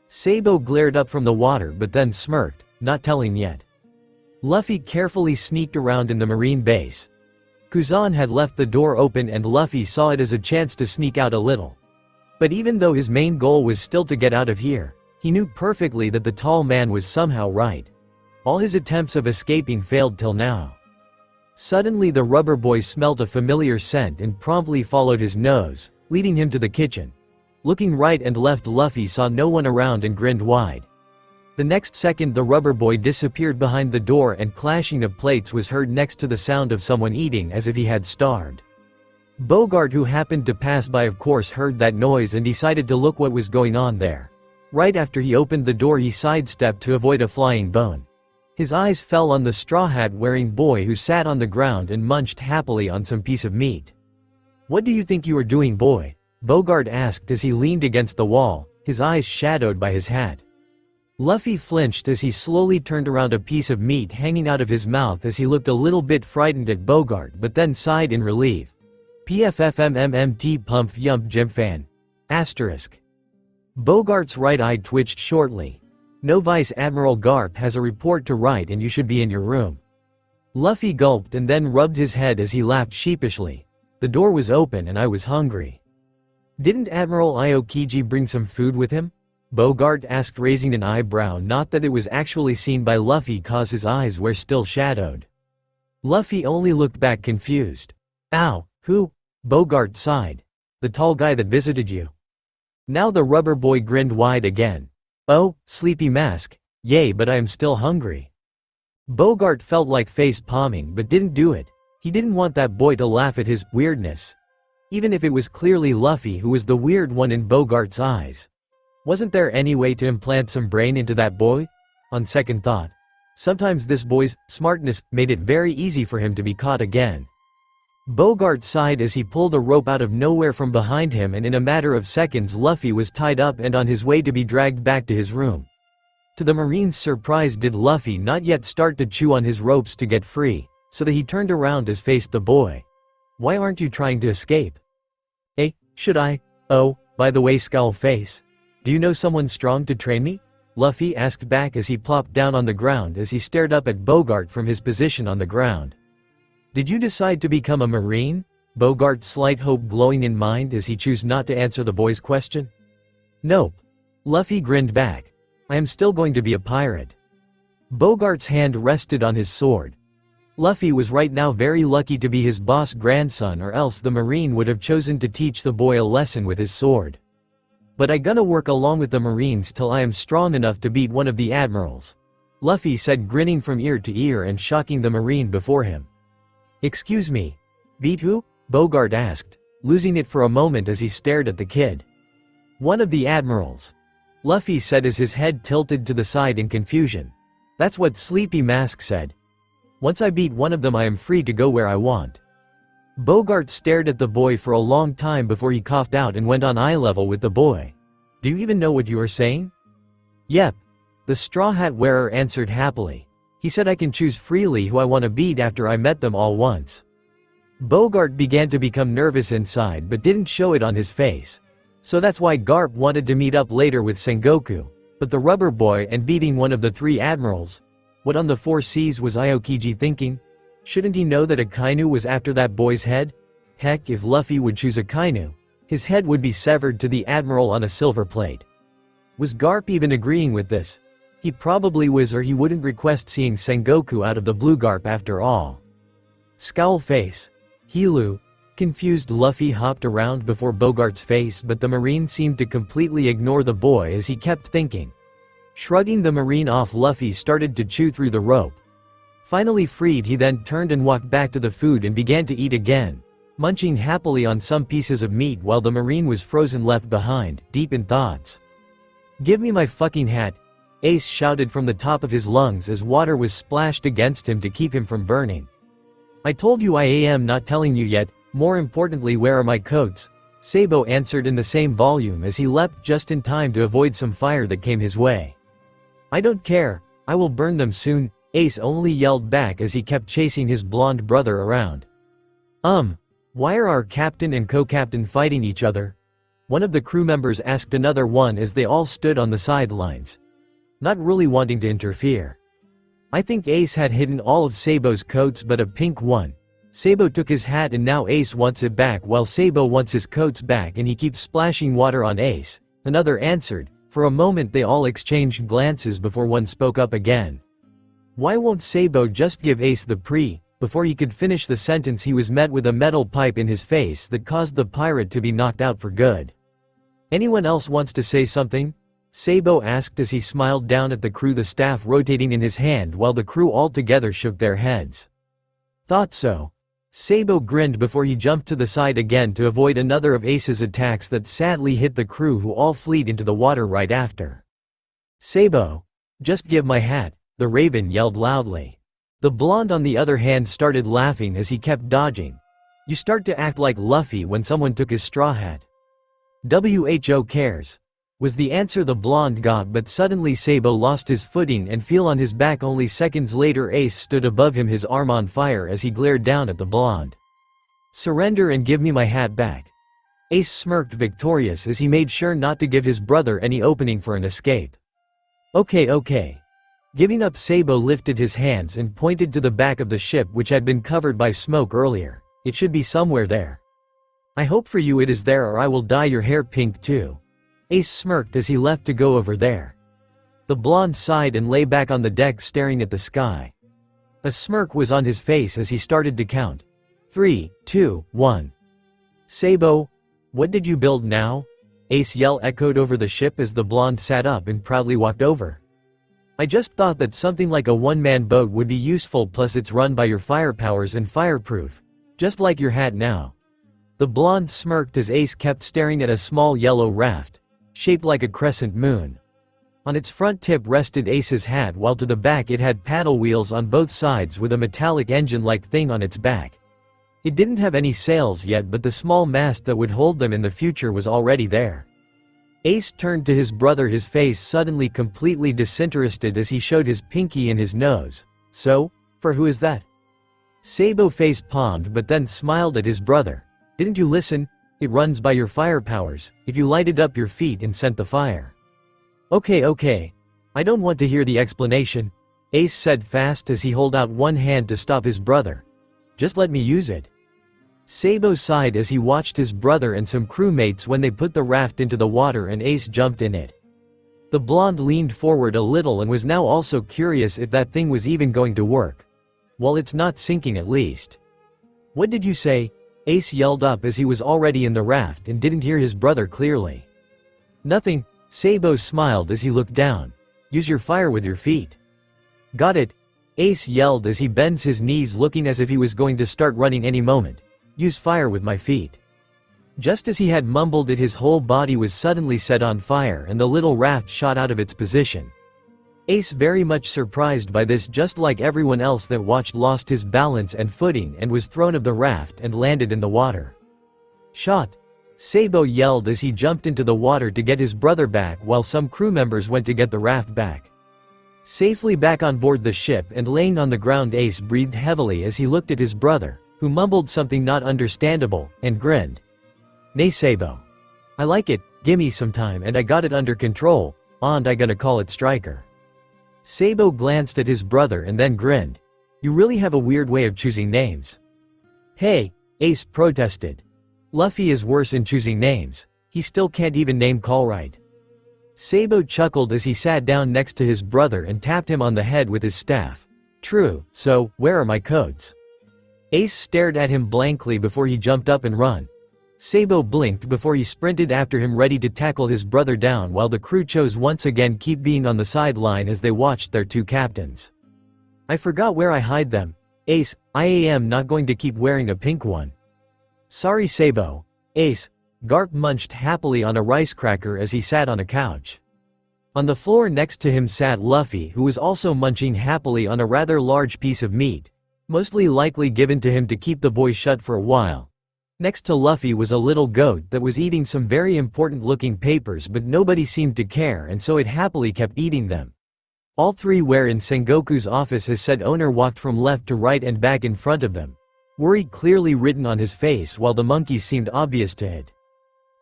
Sabo glared up from the water but then smirked, not telling yet. Luffy carefully sneaked around in the marine base. Kuzan had left the door open and Luffy saw it as a chance to sneak out a little. But even though his main goal was still to get out of here, he knew perfectly that the tall man was somehow right. All his attempts of escaping failed till now. Suddenly the rubber boy smelled a familiar scent and promptly followed his nose, leading him to the kitchen. Looking right and left, Luffy saw no one around and grinned wide. The next second the rubber boy disappeared behind the door and clashing of plates was heard next to the sound of someone eating as if he had starved. Bogart, who happened to pass by, of course heard that noise and decided to look what was going on there. Right after he opened the door he sidestepped to avoid a flying bone. His eyes fell on the straw hat wearing boy who sat on the ground and munched happily on some piece of meat. "What do you think you are doing, boy?" Bogart asked as he leaned against the wall, his eyes shadowed by his hat. Luffy flinched as he slowly turned around, a piece of meat hanging out of his mouth as he looked a little bit frightened at Bogart but then sighed in relief. "PFFMMMT pump yump jimfan. Asterisk. Bogart's right eye twitched shortly. "No, Vice Admiral Garp has a report to write and you should be in your room." Luffy gulped and then rubbed his head as he laughed sheepishly. "The door was open and I was hungry." "Didn't Admiral Aokiji bring some food with him?" Bogart asked, raising an eyebrow, not that it was actually seen by Luffy cause his eyes were still shadowed. Luffy only looked back confused. Ow, who? Bogart sighed. The tall guy that visited you. Now the rubber boy grinned wide again. Oh, sleepy mask. Yay, but I am still hungry. Bogart felt like face palming but didn't do it. He didn't want that boy to laugh at his weirdness. Even if it was clearly Luffy who was the weird one in Bogart's eyes. Wasn't there any way to implant some brain into that boy? On second thought. Sometimes this boy's smartness made it very easy for him to be caught again. Bogart sighed as he pulled a rope out of nowhere from behind him, and in a matter of seconds Luffy was tied up and on his way to be dragged back to his room. To the Marine's surprise, did Luffy not yet start to chew on his ropes to get free, so that he turned around as faced the boy. Why aren't you trying to escape? Should I? Oh, by the way, Skull Face. Do you know someone strong to train me? Luffy asked back as he plopped down on the ground as he stared up at Bogart from his position on the ground. Did you decide to become a Marine? Bogart's slight hope glowing in mind as he chose not to answer the boy's question. Nope. Luffy grinned back. I am still going to be a pirate. Bogart's hand rested on his sword. Luffy was right now very lucky to be his boss' grandson, or else the Marine would have chosen to teach the boy a lesson with his sword. But I gonna work along with the Marines till I am strong enough to beat one of the admirals. Luffy said, grinning from ear to ear and shocking the Marine before him. Excuse me. Beat who? Bogart asked, losing it for a moment as he stared at the kid. One of the admirals. Luffy said as his head tilted to the side in confusion. That's what Sleepy Mask said. Once I beat one of them I am free to go where I want. Bogart stared at the boy for a long time before he coughed out and went on eye level with the boy. Do you even know what you are saying? Yep. The straw hat wearer answered happily. He said I can choose freely who I want to beat after I met them all once. Bogart began to become nervous inside but didn't show it on his face. So that's why Garp wanted to meet up later with Sengoku. But the rubber boy and beating one of the 3 admirals. What on the 4 seas was Aokiji thinking? Shouldn't he know that Akainu was after that boy's head? Heck, if Luffy would choose Akainu, his head would be severed to the Admiral on a silver plate. Was Garp even agreeing with this? He probably was, or he wouldn't request seeing Sengoku out of the blue. Garp after all. Scowl Face. Hilu. Confused Luffy hopped around before Bogart's face, but the Marine seemed to completely ignore the boy as he kept thinking. Shrugging the Marine off, Luffy started to chew through the rope. Finally freed, he then turned and walked back to the food and began to eat again, munching happily on some pieces of meat while the Marine was frozen left behind, deep in thoughts. Give me my fucking hat, Ace shouted from the top of his lungs as water was splashed against him to keep him from burning. I told you I am not telling you yet, more importantly where are my coats? Sabo answered in the same volume as he leapt just in time to avoid some fire that came his way. I don't care, I will burn them soon, Ace only yelled back as he kept chasing his blonde brother around. Why are our captain and co-captain fighting each other? One of the crew members asked another one as they all stood on the sidelines. Not really wanting to interfere. I think Ace had hidden all of Sabo's coats but a pink one. Sabo took his hat and now Ace wants it back while Sabo wants his coats back and he keeps splashing water on Ace, another answered. For a moment they all exchanged glances before one spoke up again. Why won't Sabo just give Ace the pre? Before he could finish the sentence he was met with a metal pipe in his face that caused the pirate to be knocked out for good. Anyone else wants to say something? Sabo asked as he smiled down at the crew, the staff rotating in his hand while the crew all together shook their heads. Thought so. Sabo grinned before he jumped to the side again to avoid another of Ace's attacks that sadly hit the crew who all fled into the water right after. Sabo. Just give my hat, the Raven yelled loudly. The blonde on the other hand started laughing as he kept dodging. You start to act like Luffy when someone took his straw hat. Who cares? Was the answer the blonde got, but suddenly Sabo lost his footing and fell on his back. Only seconds later Ace stood above him, his arm on fire as he glared down at the blonde. Surrender and give me my hat back. Ace smirked victorious as he made sure not to give his brother any opening for an escape. Okay. Giving up, Sabo lifted his hands and pointed to the back of the ship which had been covered by smoke earlier. It should be somewhere there. I hope for you it is there, or I will dye your hair pink too. Ace smirked as he left to go over there. The blonde sighed and lay back on the deck staring at the sky. A smirk was on his face as he started to count. 3, 2, 1. Sabo, what did you build now? Ace yell echoed over the ship as the blonde sat up and proudly walked over. I just thought that something like a one-man boat would be useful, plus it's run by your fire powers and fireproof. Just like your hat now. The blonde smirked as Ace kept staring at a small yellow raft, shaped like a crescent moon. On its front tip rested Ace's hat, while to the back it had paddle wheels on both sides with a metallic engine-like thing on its back. It didn't have any sails yet, but the small mast that would hold them in the future was already there. Ace turned to his brother, his face suddenly completely disinterested as he showed his pinky and his nose. So, for who is that? Sabo face palmed but then smiled at his brother. Didn't you listen? It runs by your fire powers, if you lighted up your feet and sent the fire. Okay. I don't want to hear the explanation, Ace said fast as he held out one hand to stop his brother. Just let me use it. Sabo sighed as he watched his brother and some crewmates when they put the raft into the water and Ace jumped in it. The blonde leaned forward a little and was now also curious if that thing was even going to work. Well, it's not sinking at least. What did you say? Ace yelled up as he was already in the raft and didn't hear his brother clearly. Nothing, Sabo smiled as he looked down. Use your fire with your feet. Got it, Ace yelled as he bends his knees, looking as if he was going to start running any moment. Use fire with my feet. Just as he had mumbled it, his whole body was suddenly set on fire and the little raft shot out of its position. Ace, very much surprised by this, just like everyone else that watched, lost his balance and footing and was thrown off the raft and landed in the water. Shot! Sabo yelled as he jumped into the water to get his brother back, while some crew members went to get the raft back. Safely back on board the ship and laying on the ground, Ace breathed heavily as he looked at his brother, who mumbled something not understandable, and grinned. Nay Sabo. I like it, gimme some time and I got it under control, and I gonna call it Striker. Sabo glanced at his brother and then grinned. You really have a weird way of choosing names. Hey, Ace protested. Luffy is worse in choosing names. He still can't even name call right. Sabo chuckled as he sat down next to his brother and tapped him on the head with his staff. True, so, where are my codes? Ace stared at him blankly before he jumped up and run. Sabo blinked before he sprinted after him, ready to tackle his brother down, while the crew chose once again keep being on the sideline as they watched their two captains. I forgot where I hide them. Ace, I am not going to keep wearing a pink one. Sorry Sabo. Ace. Garp munched happily on a rice cracker as he sat on a couch. On the floor next to him sat Luffy, who was also munching happily on a rather large piece of meat, mostly likely given to him to keep the boy shut for a while. Next to Luffy was a little goat that was eating some very important looking papers, but nobody seemed to care and so it happily kept eating them. All three were in Sengoku's office as said owner walked from left to right and back in front of them. Worry clearly written on his face, while the monkeys seemed obvious to it.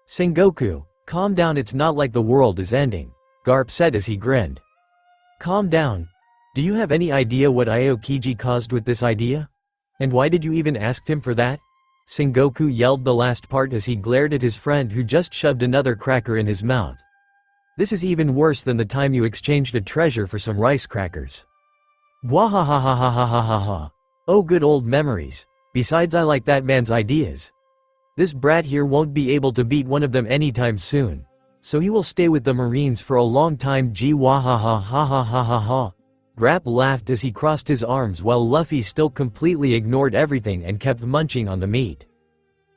Sengoku, calm down, it's not like the world is ending, Garp said as he grinned. Calm down. Do you have any idea what Aokiji caused with this idea? And why did you even ask him for that? Sengoku yelled the last part as he glared at his friend, who just shoved another cracker in his mouth. This is even worse than the time you exchanged a treasure for some rice crackers. Bwahahahahahahaha. Oh, good old memories. Besides, I like that man's ideas. This brat here won't be able to beat one of them anytime soon. So he will stay with the Marines for a long time. Gwahahahahahaha. Garp laughed as he crossed his arms, while Luffy still completely ignored everything and kept munching on the meat.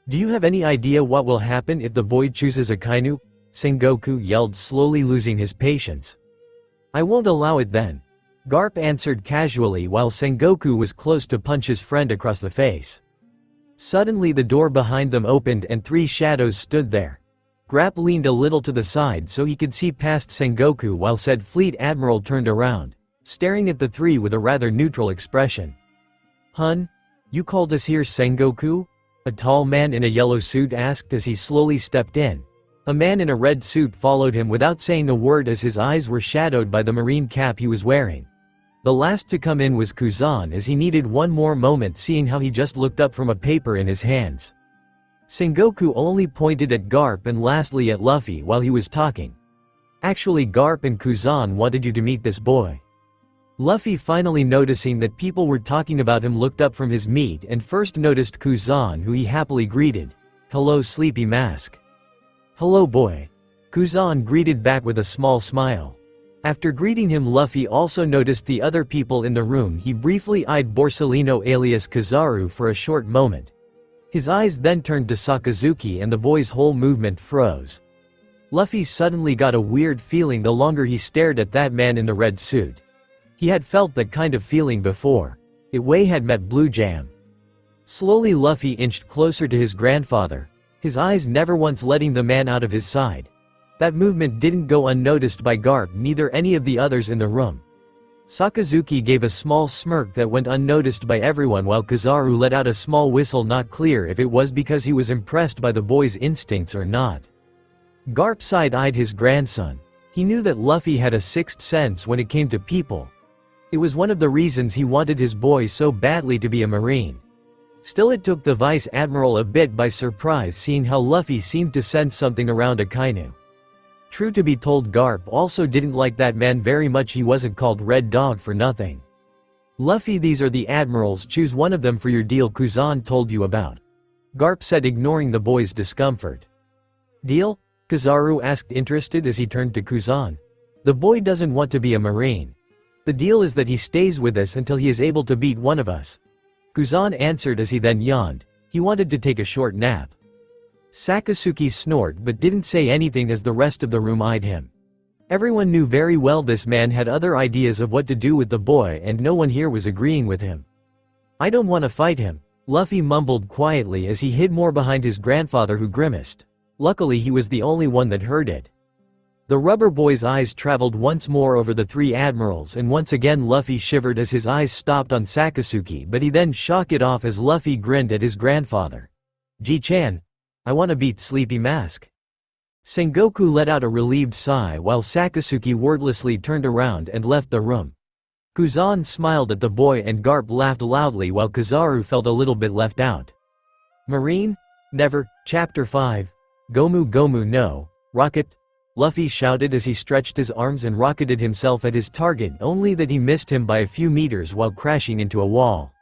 Do you have any idea what will happen if the boy chooses Akainu? Sengoku yelled, slowly losing his patience. I won't allow it then. Garp answered casually, while Sengoku was close to punch his friend across the face. Suddenly the door behind them opened and three shadows stood there. Garp leaned a little to the side so he could see past Sengoku, while said Fleet Admiral turned around, staring at the three with a rather neutral expression. Hun? You called us here, Sengoku? A tall man in a yellow suit asked as he slowly stepped in. A man in a red suit followed him without saying a word as his eyes were shadowed by the marine cap he was wearing. The last to come in was Kuzan, as he needed one more moment, seeing how he just looked up from a paper in his hands. Sengoku only pointed at Garp and lastly at Luffy while he was talking. Actually, Garp and Kuzan wanted you to meet this boy. Luffy, finally noticing that people were talking about him, looked up from his meat and first noticed Kuzan, who he happily greeted. "Hello, Sleepy Mask." "Hello, boy." Kuzan greeted back with a small smile. After greeting him, Luffy also noticed the other people in the room. He briefly eyed Borsellino alias Kizaru for a short moment. His eyes then turned to Sakazuki and the boy's whole movement froze. Luffy suddenly got a weird feeling the longer he stared at that man in the red suit. He had felt that kind of feeling before. It had met Blue Jam. Slowly Luffy inched closer to his grandfather, his eyes never once letting the man out of his side. That movement didn't go unnoticed by Garp, neither any of the others in the room. Sakazuki gave a small smirk that went unnoticed by everyone, while Kizaru let out a small whistle, not clear if it was because he was impressed by the boy's instincts or not. Garp side-eyed his grandson. He knew that Luffy had a sixth sense when it came to people. It was one of the reasons he wanted his boy so badly to be a Marine. Still, it took the Vice Admiral a bit by surprise seeing how Luffy seemed to sense something around Akainu. True to be told, Garp also didn't like that man very much. He wasn't called Red Dog for nothing. "Luffy, these are the Admirals, choose one of them for your deal Kuzan told you about," Garp said, ignoring the boy's discomfort. "Deal?" Kizaru asked, interested as he turned to Kuzan. "The boy doesn't want to be a Marine. The deal is that he stays with us until he is able to beat one of us," Kuzan answered as he then yawned. He wanted to take a short nap. Sakazuki snored but didn't say anything as the rest of the room eyed him. Everyone knew very well this man had other ideas of what to do with the boy, and no one here was agreeing with him. "I don't want to fight him," Luffy mumbled quietly as he hid more behind his grandfather, who grimaced. Luckily he was the only one that heard it. The rubber boy's eyes traveled once more over the three admirals, and once again Luffy shivered as his eyes stopped on Sakazuki, but he then shook it off as Luffy grinned at his grandfather. "Ji-chan, I wanna beat Sleepy Mask." Sengoku let out a relieved sigh while Sakazuki wordlessly turned around and left the room. Kuzan smiled at the boy and Garp laughed loudly while Kizaru felt a little bit left out. "Marine? Never." Chapter 5. Gomu Gomu no Rocket. Luffy shouted as he stretched his arms and rocketed himself at his target, only that he missed him by a few meters while crashing into a wall.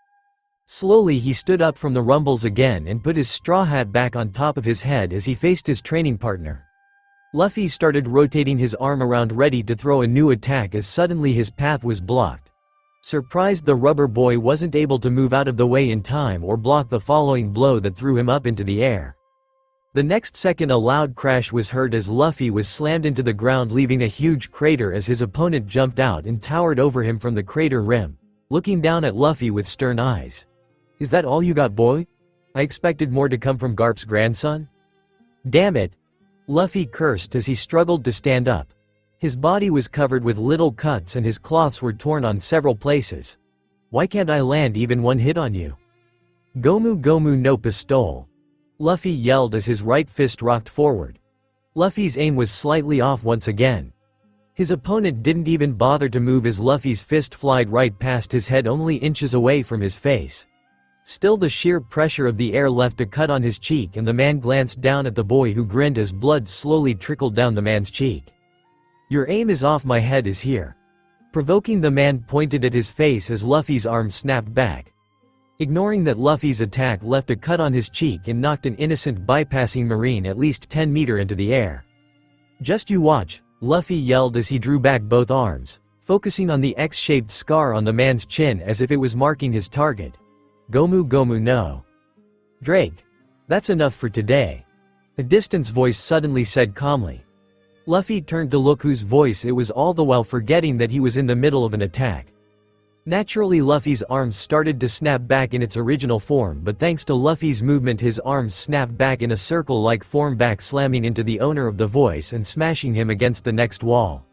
Slowly he stood up from the rumbles again and put his straw hat back on top of his head as he faced his training partner. Luffy started rotating his arm around ready to throw a new attack as suddenly his path was blocked. Surprised, the rubber boy wasn't able to move out of the way in time or block the following blow that threw him up into the air. The next second a loud crash was heard as Luffy was slammed into the ground, leaving a huge crater as his opponent jumped out and towered over him from the crater rim, looking down at Luffy with stern eyes. "Is that all you got, boy? I expected more to come from Garp's grandson." "Damn it!" Luffy cursed as he struggled to stand up. His body was covered with little cuts and his cloths were torn on several places. "Why can't I land even one hit on you?" "Gomu Gomu no Pistol," Luffy yelled as his right fist rocked forward. Luffy's aim was slightly off once again. His opponent didn't even bother to move as Luffy's fist flied right past his head, only inches away from his face. Still, the sheer pressure of the air left a cut on his cheek and the man glanced down at the boy, who grinned as blood slowly trickled down the man's cheek. "Your aim is off, my head is here." Provoking, the man pointed at his face as Luffy's arm snapped back. Ignoring that, Luffy's attack left a cut on his cheek and knocked an innocent bypassing Marine at least 10 meters into the air. "Just you watch," Luffy yelled as he drew back both arms, focusing on the X-shaped scar on the man's chin as if it was marking his target. "Gomu Gomu no Drake. That's enough for today," a distant voice suddenly said calmly. Luffy turned to look whose voice it was, all the while forgetting that he was in the middle of an attack. Naturally, Luffy's arms started to snap back in its original form, but thanks to Luffy's movement his arms snapped back in a circle-like form, back slamming into the owner of the voice and smashing him against the next wall.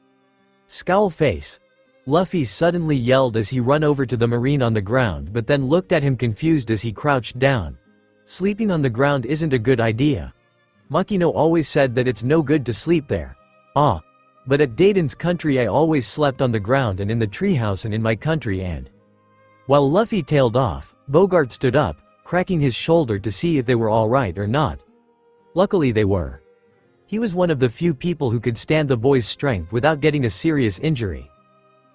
"Scowl face," Luffy suddenly yelled as he ran over to the Marine on the ground, but then looked at him confused as he crouched down. "Sleeping on the ground isn't a good idea. Makino always said that it's no good to sleep there. Ah. But at Dayton's country I always slept on the ground and in the treehouse and in my country and..." While Luffy tailed off, Bogart stood up, cracking his shoulder to see if they were all right or not. Luckily they were. He was one of the few people who could stand the boy's strength without getting a serious injury.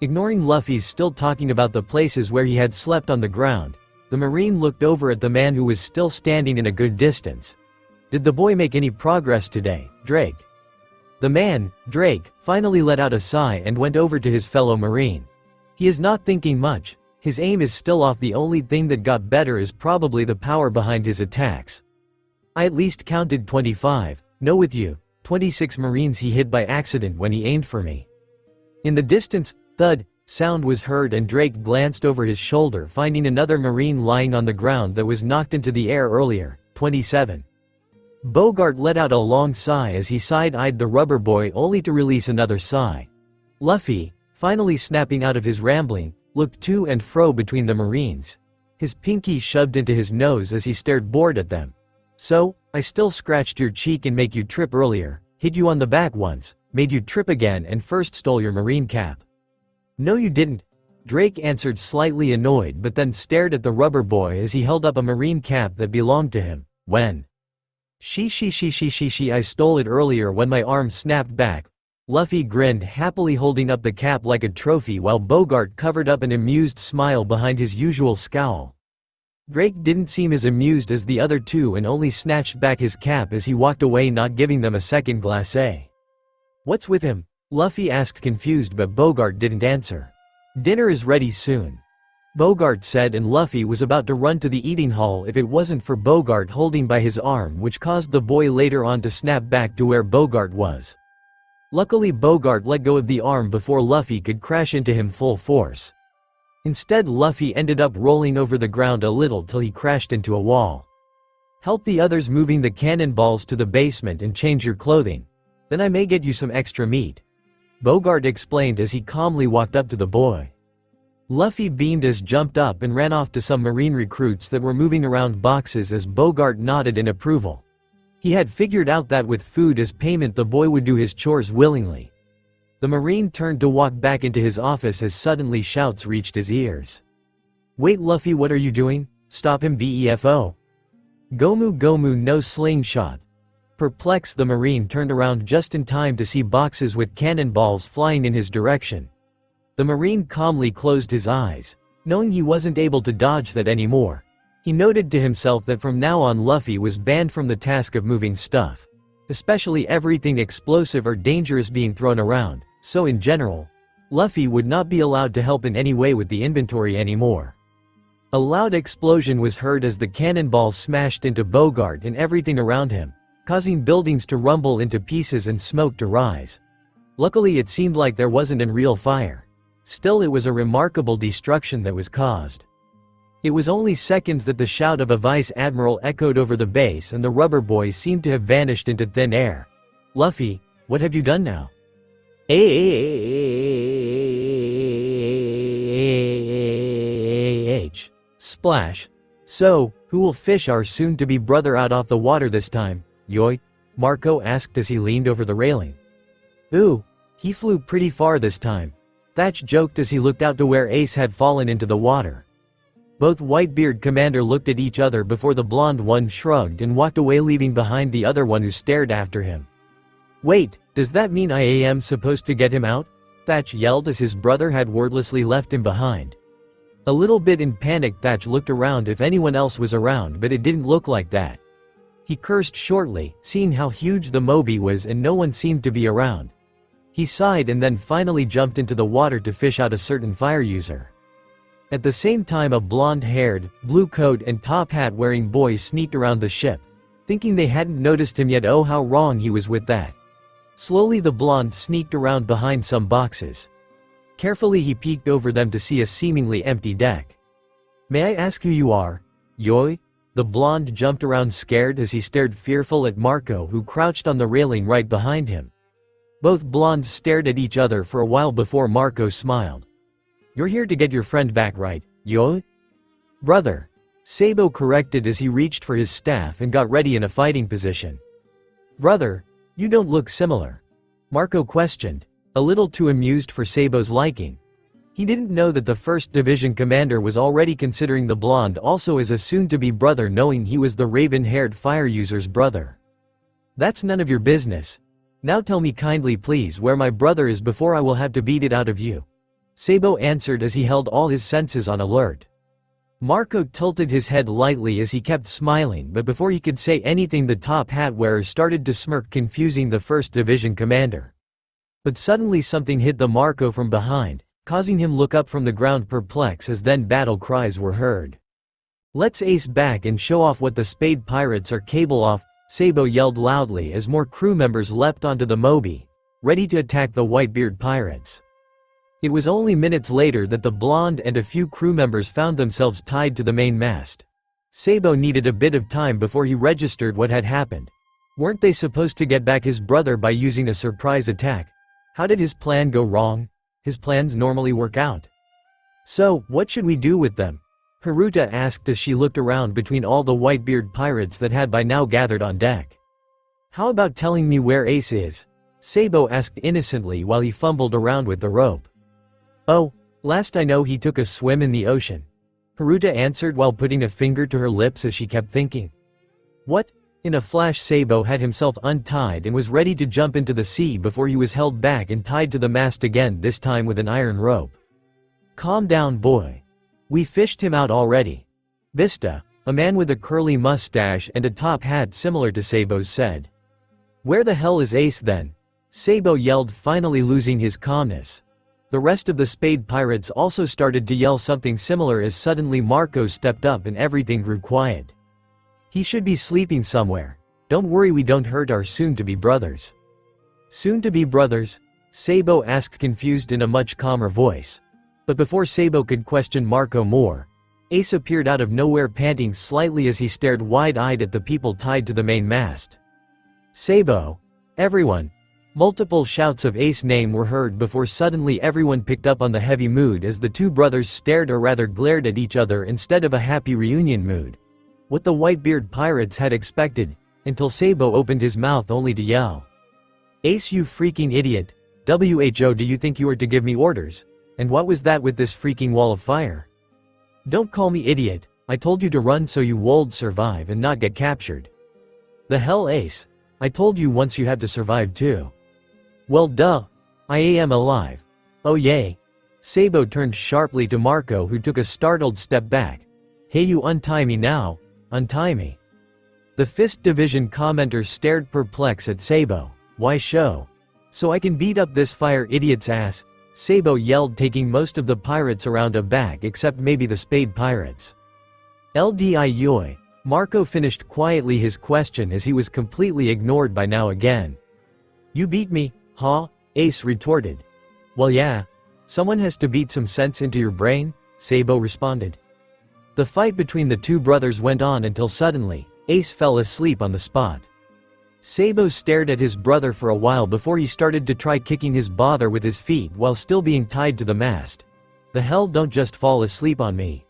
Ignoring Luffy's still talking about the places where he had slept on the ground, the Marine looked over at the man who was still standing in a good distance. "Did the boy make any progress today, Drake?" The man, Drake, finally let out a sigh and went over to his fellow Marine. He is not thinking much. His aim is still off. The only thing that got better is probably the power behind his attacks. "I at least counted 25, no with you, 26 Marines he hit by accident when he aimed for me." In the distance, thud sound was heard and Drake glanced over his shoulder, finding another Marine lying on the ground that was knocked into the air earlier. 27. Bogart let out a long sigh as he side-eyed the rubber boy only to release another sigh. Luffy, finally snapping out of his rambling, looked to and fro between the Marines. His pinky shoved into his nose as he stared bored at them. "So, I still scratched your cheek and make you trip earlier, hit you on the back once, made you trip again and first stole your Marine cap." "No you didn't," Drake answered, slightly annoyed, but then stared at the rubber boy as he held up a Marine cap that belonged to him. "When?" She, I stole it earlier when my arm snapped back." Luffy grinned happily, holding up the cap like a trophy while Bogart covered up an amused smile behind his usual scowl. Drake didn't seem as amused as the other two and only snatched back his cap as he walked away, not giving them a second glacé. "What's with him?" Luffy asked, confused, but Bogart didn't answer. "Dinner is ready soon," Bogart said, and Luffy was about to run to the eating hall if it wasn't for Bogart holding by his arm, which caused the boy later on to snap back to where Bogart was. Luckily Bogart let go of the arm before Luffy could crash into him full force. Instead Luffy ended up rolling over the ground a little till he crashed into a wall. "Help the others moving the cannonballs to the basement and change your clothing. Then I may get you some extra meat," Bogart explained as he calmly walked up to the boy. Luffy beamed as jumped up and ran off to some Marine recruits that were moving around boxes as Bogart nodded in approval. He had figured out that with food as payment the boy would do his chores willingly. The Marine turned to walk back into his office as suddenly shouts reached his ears. "Wait Luffy, what are you doing? Stop him BEFO. Gomu no slingshot." Perplexed, the Marine turned around just in time to see boxes with cannonballs flying in his direction. The Marine calmly closed his eyes, knowing he wasn't able to dodge that anymore. He noted to himself that from now on Luffy was banned from the task of moving stuff, especially everything explosive or dangerous being thrown around, so in general, Luffy would not be allowed to help in any way with the inventory anymore. A loud explosion was heard as the cannonballs smashed into Bogart and everything around him, causing buildings to rumble into pieces and smoke to rise. Luckily it seemed like there wasn't a real fire. Still, it was a remarkable destruction that was caused. It was only seconds that the shout of a Vice Admiral echoed over the base and the rubber boy seemed to have vanished into thin air. "Luffy, what have you done now?" Splash. "So, who will fish our soon-to-be brother out off the water this time, Yoi?" Marco asked as he leaned over the railing. "Ooh, he flew pretty far this time," Thatch joked as he looked out to where Ace had fallen into the water. Both Whitebeard commander looked at each other before the blonde one shrugged and walked away, leaving behind the other one who stared after him. "Wait, does that mean I am supposed to get him out?" Thatch yelled as his brother had wordlessly left him behind. A little bit in panic, Thatch looked around if anyone else was around, but it didn't look like that. He cursed shortly, seeing how huge the Moby was and no one seemed to be around. He sighed and then finally jumped into the water to fish out a certain fire user. At the same time, a blonde-haired, blue coat and top hat wearing boy sneaked around the ship, thinking they hadn't noticed him yet. Oh, how wrong he was with that. Slowly the blonde sneaked around behind some boxes. Carefully he peeked over them to see a seemingly empty deck. "May I ask who you are, Yoi?" The blonde jumped around scared as he stared fearful at Marco, who crouched on the railing right behind him. Both blondes stared at each other for a while before Marco smiled. "You're here to get your friend back, right, Yoi?" "Brother," Sabo corrected as he reached for his staff and got ready in a fighting position. "Brother, you don't look similar," Marco questioned, a little too amused for Sabo's liking. He didn't know that the 1st Division commander was already considering the blonde also as a soon-to-be brother, knowing he was the raven-haired fire user's brother. "That's none of your business. Now tell me kindly please where my brother is before I will have to beat it out of you," Sabo answered as he held all his senses on alert. Marco tilted his head lightly as he kept smiling, but before he could say anything the top hat wearer started to smirk, confusing the 1st Division commander. But suddenly something hit the Marco from behind, causing him look up from the ground perplexed as then battle cries were heard. "Let's ace back and show off what the Spade Pirates are capable of," Sabo yelled loudly as more crew members leapt onto the Moby, ready to attack the Whitebeard pirates. It was only minutes later that the blonde and a few crew members found themselves tied to the main mast. Sabo needed a bit of time before he registered what had happened. Weren't they supposed to get back his brother by using a surprise attack? How did his plan go wrong? His plans normally work out. "So, what should we do with them?" Haruta asked as she looked around between all the Whitebeard pirates that had by now gathered on deck. "How about telling me where Ace is?" Sabo asked innocently while he fumbled around with the rope. "Oh, last I know he took a swim in the ocean," Haruta answered while putting a finger to her lips as she kept thinking. "What?" In a flash Sabo had himself untied and was ready to jump into the sea before he was held back and tied to the mast again, this time with an iron rope. "Calm down, boy. We fished him out already." Vista, a man with a curly mustache and a top hat similar to Sabo's, said. "Where the hell is Ace then?" Sabo yelled, finally losing his calmness. The rest of the Spade Pirates also started to yell something similar as suddenly Marco stepped up and everything grew quiet. "He should be sleeping somewhere. Don't worry, we don't hurt our soon-to-be brothers." "Soon-to-be brothers?" Sabo asked, confused, in a much calmer voice. But before Sabo could question Marco more, Ace appeared out of nowhere, panting slightly as he stared wide-eyed at the people tied to the main mast. "Sabo! Everyone!" Multiple shouts of Ace's name were heard before suddenly everyone picked up on the heavy mood as the two brothers stared, or rather glared, at each other instead of a happy reunion mood. What the Whitebeard pirates had expected, until Sabo opened his mouth only to yell. "Ace, you freaking idiot! Who do you think you are to give me orders? And what was that with this freaking wall of fire?" "Don't call me idiot, I told you to run so you would survive and not get captured." "The hell, Ace? I told you once you have to survive too." "Well duh. I am alive. Oh yay." Sabo turned sharply to Marco, who took a startled step back. "Hey, you untie me now, untie me." The 5th Division commenter stared perplexed at Sabo. "Why show? So I can beat up this fire idiot's ass?" Sabo yelled, taking most of the pirates around aback except maybe the Spade Pirates. "Ldi. Marco finished quietly his question as he was completely ignored by now again. "You beat me, huh?" Ace retorted. "Well yeah. Someone has to beat some sense into your brain," Sabo responded. The fight between the two brothers went on until suddenly, Ace fell asleep on the spot. Sabo stared at his brother for a while before he started to try kicking his bother with his feet while still being tied to the mast. "The hell, don't just fall asleep on me."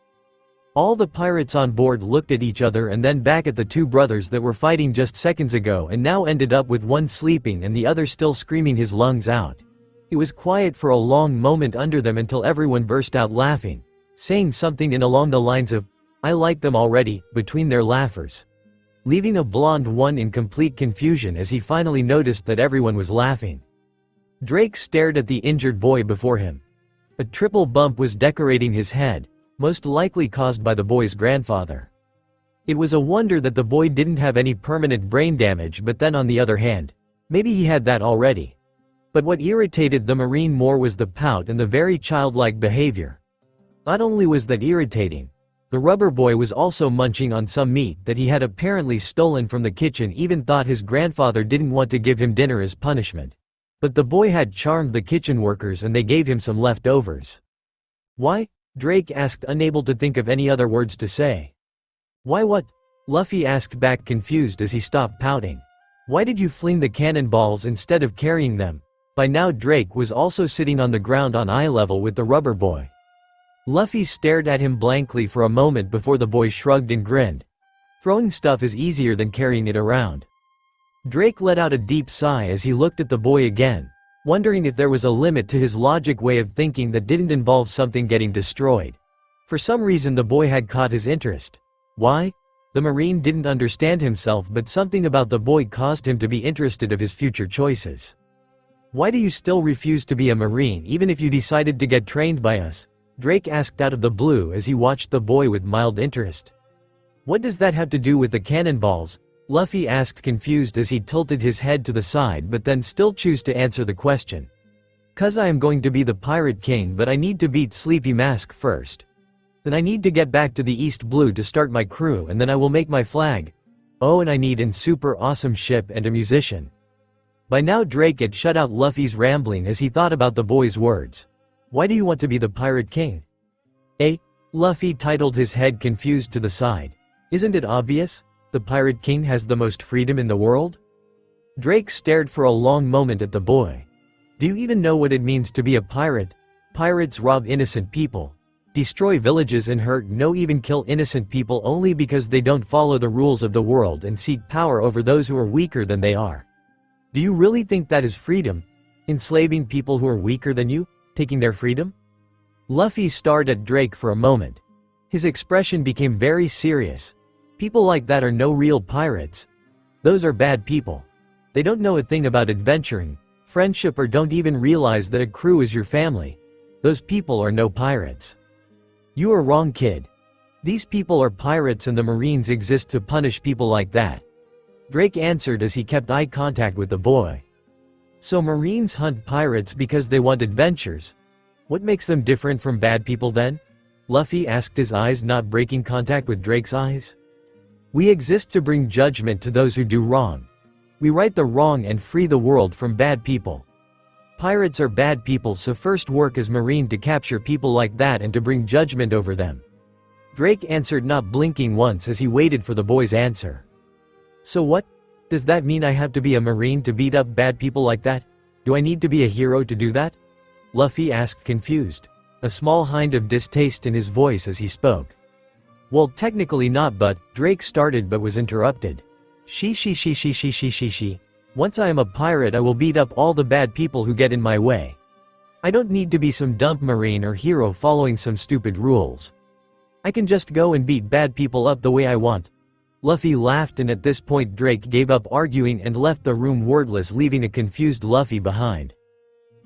All the pirates on board looked at each other and then back at the two brothers that were fighting just seconds ago and now ended up with one sleeping and the other still screaming his lungs out. It was quiet for a long moment under them until everyone burst out laughing, saying something in along the lines of, "I like them already," between their laughers, leaving a blonde one in complete confusion as he finally noticed that everyone was laughing. Drake stared at the injured boy before him. A triple bump was decorating his head, most likely caused by the boy's grandfather. It was a wonder that the boy didn't have any permanent brain damage, but then on the other hand, maybe he had that already. But what irritated the Marine more was the pout and the very childlike behavior. Not only was that irritating, the rubber boy was also munching on some meat that he had apparently stolen from the kitchen, even thought his grandfather didn't want to give him dinner as punishment. But the boy had charmed the kitchen workers and they gave him some leftovers. "Why?" Drake asked, unable to think of any other words to say. "Why what?" Luffy asked back, confused as he stopped pouting. "Why did you fling the cannonballs instead of carrying them?" By now Drake was also sitting on the ground on eye level with the rubber boy. Luffy stared at him blankly for a moment before the boy shrugged and grinned. "Throwing stuff is easier than carrying it around." Drake let out a deep sigh as he looked at the boy again, wondering if there was a limit to his logic way of thinking that didn't involve something getting destroyed. For some reason the boy had caught his interest. Why? The Marine didn't understand himself, but something about the boy caused him to be interested of his future choices. Why do you still refuse to be a Marine even if you decided to get trained by us? Drake asked out of the blue as he watched the boy with mild interest. What does that have to do with the cannonballs? Luffy asked, confused as he tilted his head to the side but then still chose to answer the question. "'Cause I am going to be the Pirate King, but I need to beat Sleepy Mask first. Then I need to get back to the East Blue to start my crew, and then I will make my flag. Oh, and I need an super awesome ship and a musician." By now Drake had shut out Luffy's rambling as he thought about the boy's words. "Why do you want to be the Pirate King?" Luffy titled his head, confused to the side. "Isn't it obvious? The Pirate King has the most freedom in the world?" Drake stared for a long moment at the boy. "Do you even know what it means to be a pirate? Pirates rob innocent people, destroy villages and hurt, no, even kill innocent people only because they don't follow the rules of the world, and seek power over those who are weaker than they are. Do you really think that is freedom? Enslaving people who are weaker than you? Taking their freedom?" Luffy stared at Drake for a moment. His expression became very serious. "People like that are no real pirates. Those are bad people. They don't know a thing about adventuring, friendship, or don't even realize that a crew is your family. Those people are no pirates." "You are wrong, kid. These people are pirates, and the Marines exist to punish people like that," Drake answered as he kept eye contact with the boy. "So Marines hunt pirates because they want adventures. What makes them different from bad people then?" Luffy asked, his eyes not breaking contact with Drake's eyes. "We exist to bring judgment to those who do wrong. We right the wrong and free the world from bad people. Pirates are bad people, so first work as Marine to capture people like that and to bring judgment over them," Drake answered, not blinking once as he waited for the boy's answer. "So what? Does that mean I have to be a Marine to beat up bad people like that? Do I need to be a hero to do that?" Luffy asked, confused, a small hint of distaste in his voice as he spoke. "Well, technically not, but," Drake started but was interrupted. She. "Once I am a pirate, I will beat up all the bad people who get in my way. I don't need to be some dumb Marine or hero following some stupid rules. I can just go and beat bad people up the way I want." Luffy laughed, and at this point Drake gave up arguing and left the room wordless, leaving a confused Luffy behind.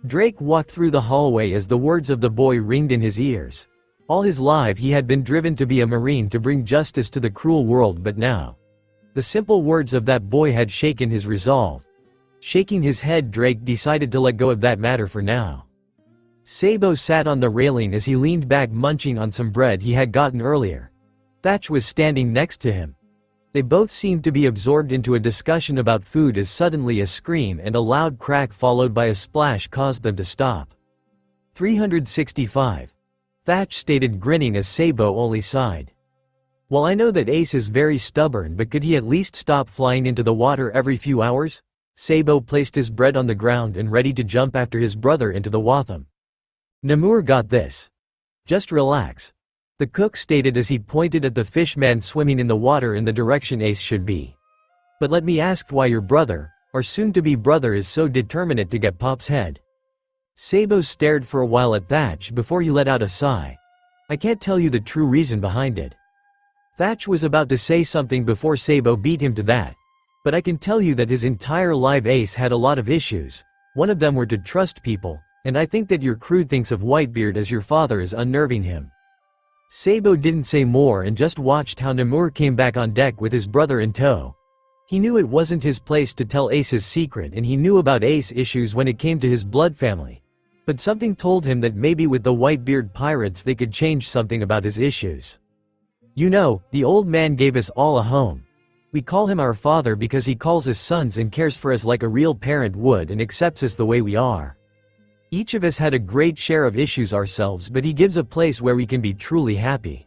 Drake walked through the hallway as the words of the boy ringed in his ears. All his life he had been driven to be a Marine to bring justice to the cruel world, but now the simple words of that boy had shaken his resolve. Shaking his head, Drake decided to let go of that matter for now. Sabo sat on the railing as he leaned back, munching on some bread he had gotten earlier. Thatch was standing next to him. They both seemed to be absorbed into a discussion about food as suddenly a scream and a loud crack followed by a splash caused them to stop. 365. Thatch stated, grinning as Sabo only sighed. "Well, I know that Ace is very stubborn, but could he at least stop flying into the water every few hours?" Sabo placed his bread on the ground and ready to jump after his brother into the Watham. "Namur got this. Just relax," the cook stated as he pointed at the fishman swimming in the water in the direction Ace should be. "But let me ask why your brother, or soon-to-be brother, is so determined to get Pop's head." Sabo stared for a while at Thatch before he let out a sigh. "I can't tell you the true reason behind it." Thatch was about to say something before Sabo beat him to that. "But I can tell you that his entire life Ace had a lot of issues. One of them were to trust people, and I think that your crew thinks of Whitebeard as your father is unnerving him." Sabo didn't say more and just watched how Namur came back on deck with his brother in tow. He knew it wasn't his place to tell Ace's secret, and he knew about Ace issues when it came to his blood family. But something told him that maybe with the Whitebeard pirates they could change something about his issues. "You know, the old man gave us all a home. We call him our father because he calls us sons and cares for us like a real parent would and accepts us the way we are. Each of us had a great share of issues ourselves, but he gives a place where we can be truly happy.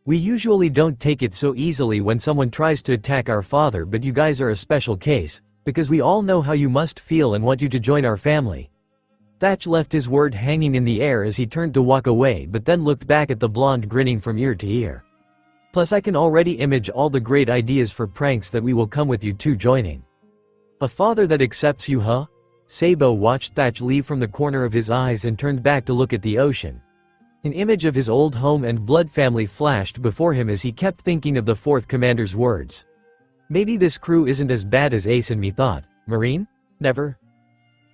We usually don't take it so easily when someone tries to attack our father, but you guys are a special case, because we all know how you must feel and want you to join our family." Thatch left his word hanging in the air as he turned to walk away, but then looked back at the blonde, grinning from ear to ear. "Plus I can already image all the great ideas for pranks that we will come with you two joining. A father that accepts you, huh?" Sabo watched Thatch leave from the corner of his eyes and turned back to look at the ocean. An image of his old home and blood family flashed before him as he kept thinking of the fourth commander's words. Maybe this crew isn't as bad as Ace and me thought. Marine? Never?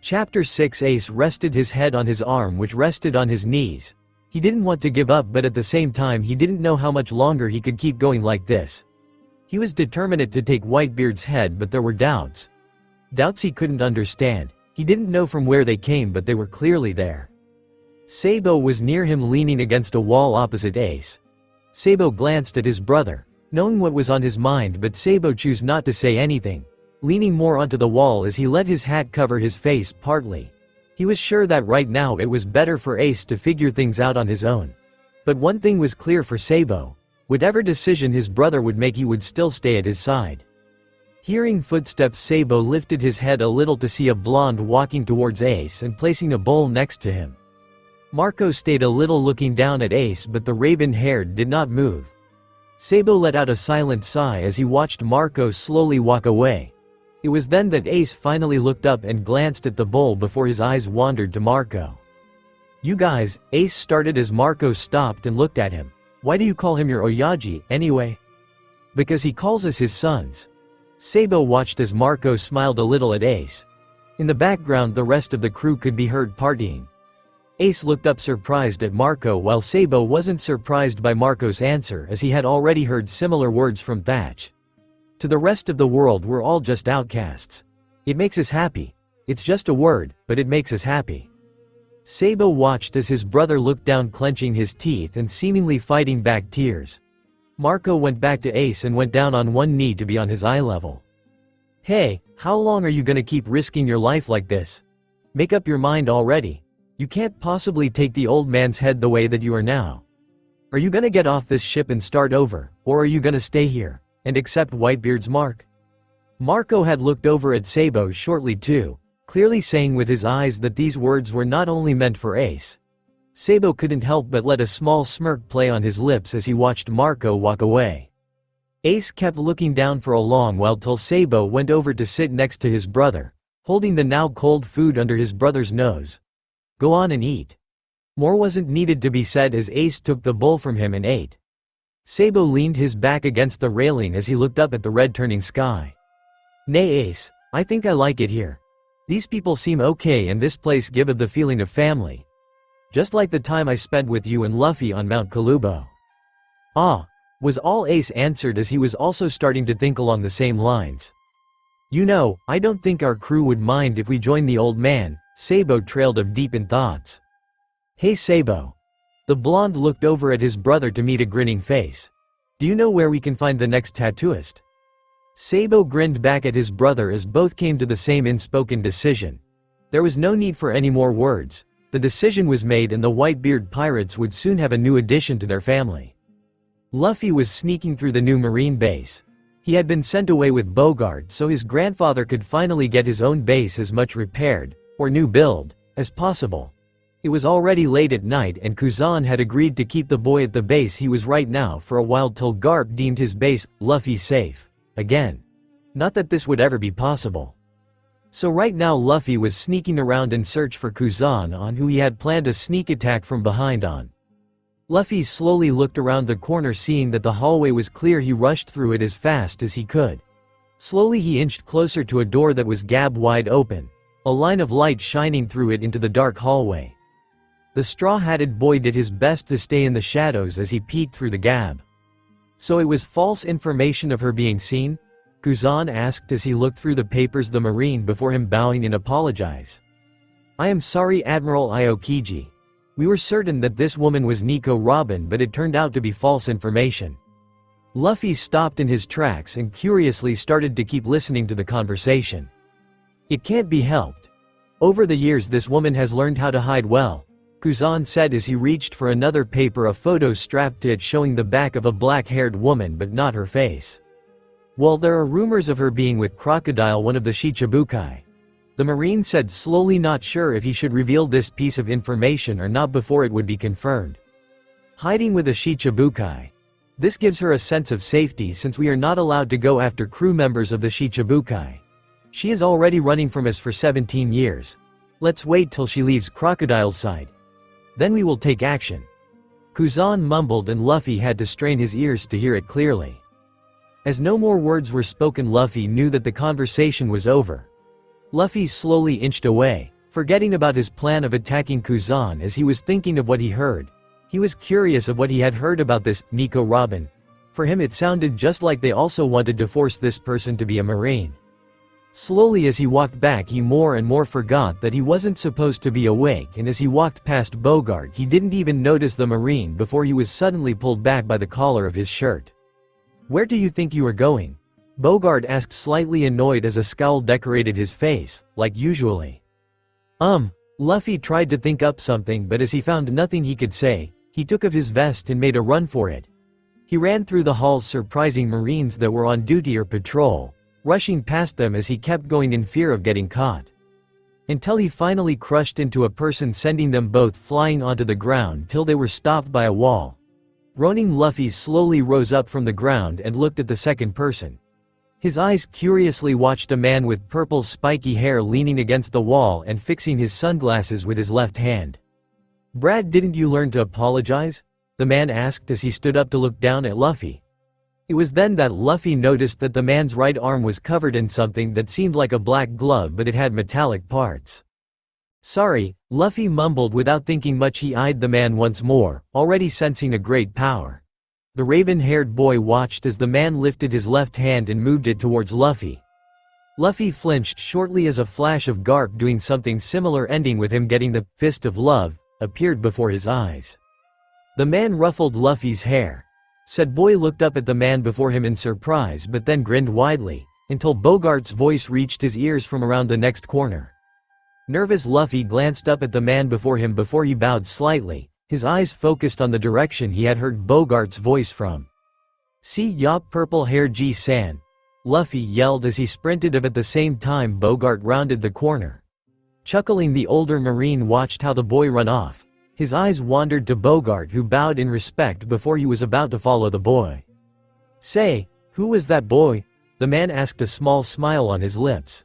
Chapter 6. Ace rested his head on his arm which rested on his knees. He didn't want to give up, but at the same time he didn't know how much longer he could keep going like this. He was determined to take Whitebeard's head, but there were doubts. Doubts he couldn't understand. He didn't know from where they came, but they were clearly there. Sabo was near him, leaning against a wall opposite Ace. Sabo glanced at his brother, knowing what was on his mind, but Sabo chose not to say anything, leaning more onto the wall as he let his hat cover his face partly. He was sure that right now it was better for Ace to figure things out on his own. But one thing was clear for Sabo: whatever decision his brother would make, he would still stay at his side. Hearing footsteps, Sabo lifted his head a little to see a blonde walking towards Ace and placing a bowl next to him. Marco stayed a little looking down at Ace, but the raven-haired did not move. Sabo let out a silent sigh as he watched Marco slowly walk away. It was then that Ace finally looked up and glanced at the bowl before his eyes wandered to Marco. "You guys," Ace started as Marco stopped and looked at him. "Why do you call him your Oyaji, anyway?" "Because he calls us his sons." Sabo watched as Marco smiled a little at Ace. In the background, the rest of the crew could be heard partying. Ace looked up surprised at Marco, while Sabo wasn't surprised by Marco's answer, as he had already heard similar words from Thatch. "To the rest of the world, we're all just outcasts. It makes us happy. It's just a word, but it makes us happy." Sabo watched as his brother looked down, clenching his teeth and seemingly fighting back tears. Marco went back to Ace and went down on one knee to be on his eye level. "Hey, how long are you gonna keep risking your life like this? Make up your mind already. You can't possibly take the old man's head the way that you are now. Are you gonna get off this ship and start over, or are you gonna stay here and accept Whitebeard's mark?" Marco had looked over at Sabo shortly too, clearly saying with his eyes that these words were not only meant for Ace. Sabo couldn't help but let a small smirk play on his lips as he watched Marco walk away. Ace kept looking down for a long while till Sabo went over to sit next to his brother, holding the now cold food under his brother's nose. "Go on and eat." More wasn't needed to be said as Ace took the bowl from him and ate. Sabo leaned his back against the railing as he looked up at the red turning sky. "Nay Ace, I think I like it here. These people seem okay and this place gives the feeling of family. Just like the time I spent with you and Luffy on Mount Kalubo." "Ah," was all Ace answered as he was also starting to think along the same lines. "You know, I don't think our crew would mind if we join the old man," Sabo trailed off deep in thoughts. "Hey Sabo." The blonde looked over at his brother to meet a grinning face. "Do you know where we can find the next tattooist?" Sabo grinned back at his brother as both came to the same unspoken decision. There was no need for any more words. The decision was made and the Whitebeard pirates would soon have a new addition to their family. Luffy was sneaking through the new marine base. He had been sent away with Bogart so his grandfather could finally get his own base as much repaired, or new build, as possible. It was already late at night and Kuzan had agreed to keep the boy at the base he was right now for a while till Garp deemed his base, Luffy, safe. Again. Not that this would ever be possible. So right now Luffy was sneaking around in search for Kuzan, on who he had planned a sneak attack from behind on. Luffy slowly looked around the corner, seeing that the hallway was clear. He rushed through it as fast as he could. Slowly he inched closer to a door that was gab wide open, a line of light shining through it into the dark hallway. The straw-hatted boy did his best to stay in the shadows as he peeked through the gab. "So it was false information of her being seen?" Kuzan asked as he looked through the papers. The marine before him bowing in apologize. "I am sorry, Admiral Aokiji. We were certain that this woman was Nico Robin, but it turned out to be false information." Luffy stopped in his tracks and curiously started to keep listening to the conversation. "It can't be helped. Over the years this woman has learned how to hide well," Kuzan said as he reached for another paper, a photo strapped to it showing the back of a black-haired woman but not her face. "Well, there are rumors of her being with Crocodile, one of the Shichibukai," the marine said, slowly, not sure if he should reveal this piece of information or not before it would be confirmed. "Hiding with a Shichibukai. This gives her a sense of safety since we are not allowed to go after crew members of the Shichibukai. She is already running from us for 17 years. Let's wait till she leaves Crocodile's side. Then we will take action." Kuzan mumbled and Luffy had to strain his ears to hear it clearly. As no more words were spoken, Luffy knew that the conversation was over. Luffy slowly inched away, forgetting about his plan of attacking Kuzan as he was thinking of what he heard. He was curious of what he had heard about this Nico Robin. For him it sounded just like they also wanted to force this person to be a Marine. Slowly as he walked back he more and more forgot that he wasn't supposed to be awake, and as he walked past Bogart he didn't even notice the Marine before he was suddenly pulled back by the collar of his shirt. "Where do you think you are going?" Bogart asked, slightly annoyed as a scowl decorated his face, like usually. Luffy tried to think up something, but as he found nothing he could say, he took off his vest and made a run for it. He ran through the halls surprising Marines that were on duty or patrol, rushing past them as he kept going in fear of getting caught. Until he finally crushed into a person, sending them both flying onto the ground till they were stopped by a wall. Groaning, Luffy slowly rose up from the ground and looked at the second person. His eyes curiously watched a man with purple spiky hair leaning against the wall and fixing his sunglasses with his left hand. "Brad, didn't you learn to apologize?" the man asked as he stood up to look down at Luffy. It was then that Luffy noticed that the man's right arm was covered in something that seemed like a black glove, but it had metallic parts. "Sorry," Luffy mumbled without thinking much. He eyed the man once more, already sensing a great power. The raven-haired boy watched as the man lifted his left hand and moved it towards Luffy. Luffy flinched shortly as a flash of Garp doing something similar, ending with him getting the fist of love, appeared before his eyes. The man ruffled Luffy's hair. Said boy looked up at the man before him in surprise, but then grinned widely, until Bogart's voice reached his ears from around the next corner. Nervous Luffy glanced up at the man before him before he bowed slightly, his eyes focused on the direction he had heard Bogart's voice from. "See ya, purple-haired G-san!" Luffy yelled as he sprinted up. At the same time Bogart rounded the corner. Chuckling, the older Marine watched how the boy run off. His eyes wandered to Bogart, who bowed in respect before he was about to follow the boy. "Say, who was that boy?" the man asked, a small smile on his lips.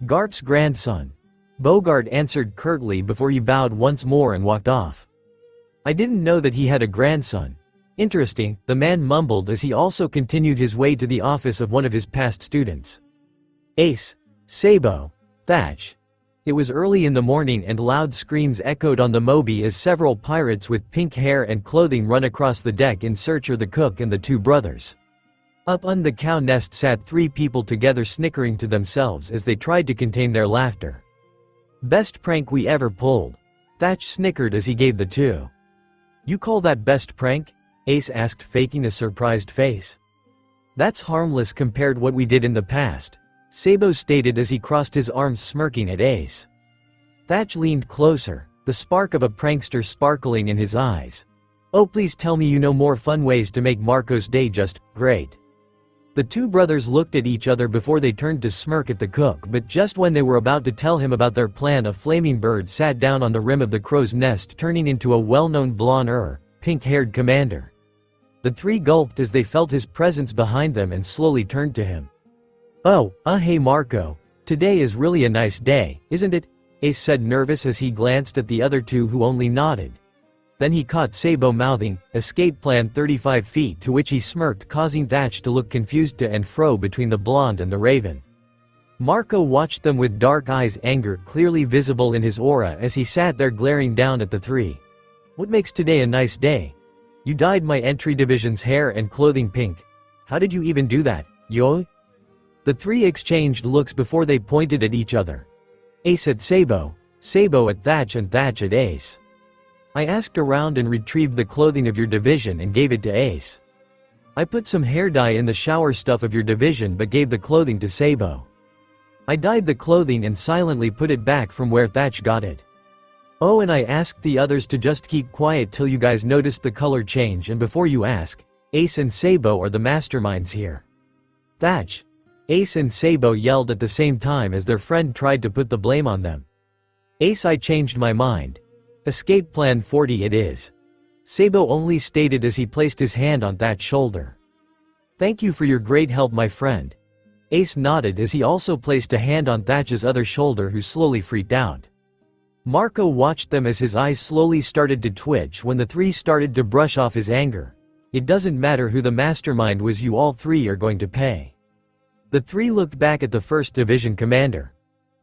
"Garp's grandson." Bogart answered curtly before he bowed once more and walked off. "I didn't know that he had a grandson. Interesting," the man mumbled as he also continued his way to the office of one of his past students. "Ace, Sabo, Thatch." It was early in the morning and loud screams echoed on the Moby as several pirates with pink hair and clothing run across the deck in search of the cook and the two brothers. Up on the cow nest sat three people together, snickering to themselves as they tried to contain their laughter. "Best prank we ever pulled," Thatch snickered as he gave the two. "You call that best prank?" Ace asked, faking a surprised face. "That's harmless compared what we did in the past," Sabo stated as he crossed his arms, smirking at Ace. Thatch leaned closer, the spark of a prankster sparkling in his eyes. "Oh, please tell me you know more fun ways to make Marco's day just great." The two brothers looked at each other before they turned to smirk at the cook, but just when they were about to tell him about their plan, a flaming bird sat down on the rim of the crow's nest, turning into a well-known blonde, pink-haired commander. The three gulped as they felt his presence behind them and slowly turned to him. "Oh, hey Marco, today is really a nice day, isn't it?" Ace said, nervous as he glanced at the other two, who only nodded. Then he caught Sabo mouthing, "Escape plan 35 feet," to which he smirked, causing Thatch to look confused to and fro between the blonde and the raven. Marco watched them with dark eyes, anger clearly visible in his aura as he sat there glaring down at the three. "What makes today a nice day? You dyed my entry division's hair and clothing pink. How did you even do that, yo?" The three exchanged looks before they pointed at each other. Ace at Sabo, Sabo at Thatch, and Thatch at Ace. "I asked around and retrieved the clothing of your division and gave it to Ace. I put some hair dye in the shower stuff of your division but gave the clothing to Sabo. I dyed the clothing and silently put it back from where Thatch got it. Oh, and I asked the others to just keep quiet till you guys noticed the color change, and before you ask, Ace and Sabo are the masterminds here." "Thatch!" Ace and Sabo yelled at the same time as their friend tried to put the blame on them. "Ace, I changed my mind. Escape plan 40 it is," Sabo only stated as he placed his hand on Thatch's shoulder. "Thank you for your great help, my friend." Ace nodded as he also placed a hand on Thatch's other shoulder, who slowly freaked out. Marco watched them as his eyes slowly started to twitch when the three started to brush off his anger. "It doesn't matter who the mastermind was, you all three are going to pay." The three looked back at the 1st Division commander.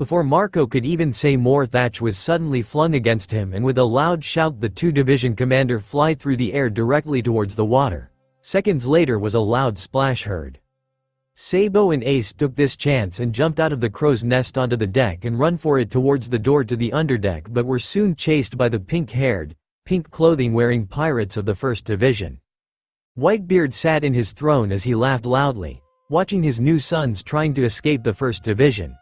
Before Marco could even say more, Thatch was suddenly flung against him, and with a loud shout the two division commander fly through the air directly towards the water. Seconds later was a loud splash heard. Sabo and Ace took this chance and jumped out of the crow's nest onto the deck and run for it towards the door to the underdeck, but were soon chased by the pink-haired, pink clothing wearing pirates of the 1st Division. Whitebeard sat in his throne as he laughed loudly, watching his new sons trying to escape the 1st Division.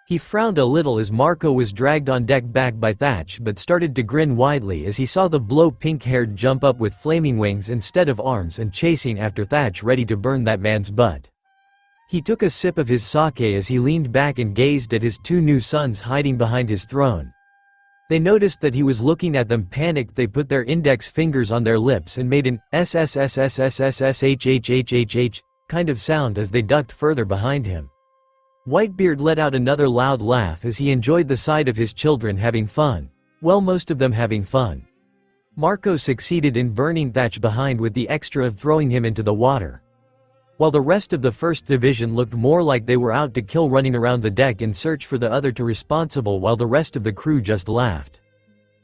He frowned a little as Marco was dragged on deck back by Thatch, but started to grin widely as he saw the blow pink-haired jump up with flaming wings instead of arms and chasing after Thatch, ready to burn that man's butt. He took a sip of his sake as he leaned back and gazed at his two new sons hiding behind his throne. They noticed that he was looking at them. Panicked, they put their index fingers on their lips and made an SSSSSSSHHHHH kind of sound as they ducked further behind him. Whitebeard let out another loud laugh as he enjoyed the sight of his children having fun. Well, most of them having fun. Marco succeeded in burning Thatch behind with the extra of throwing him into the water. While the rest of the 1st Division looked more like they were out to kill, running around the deck in search for the other two responsible, while the rest of the crew just laughed.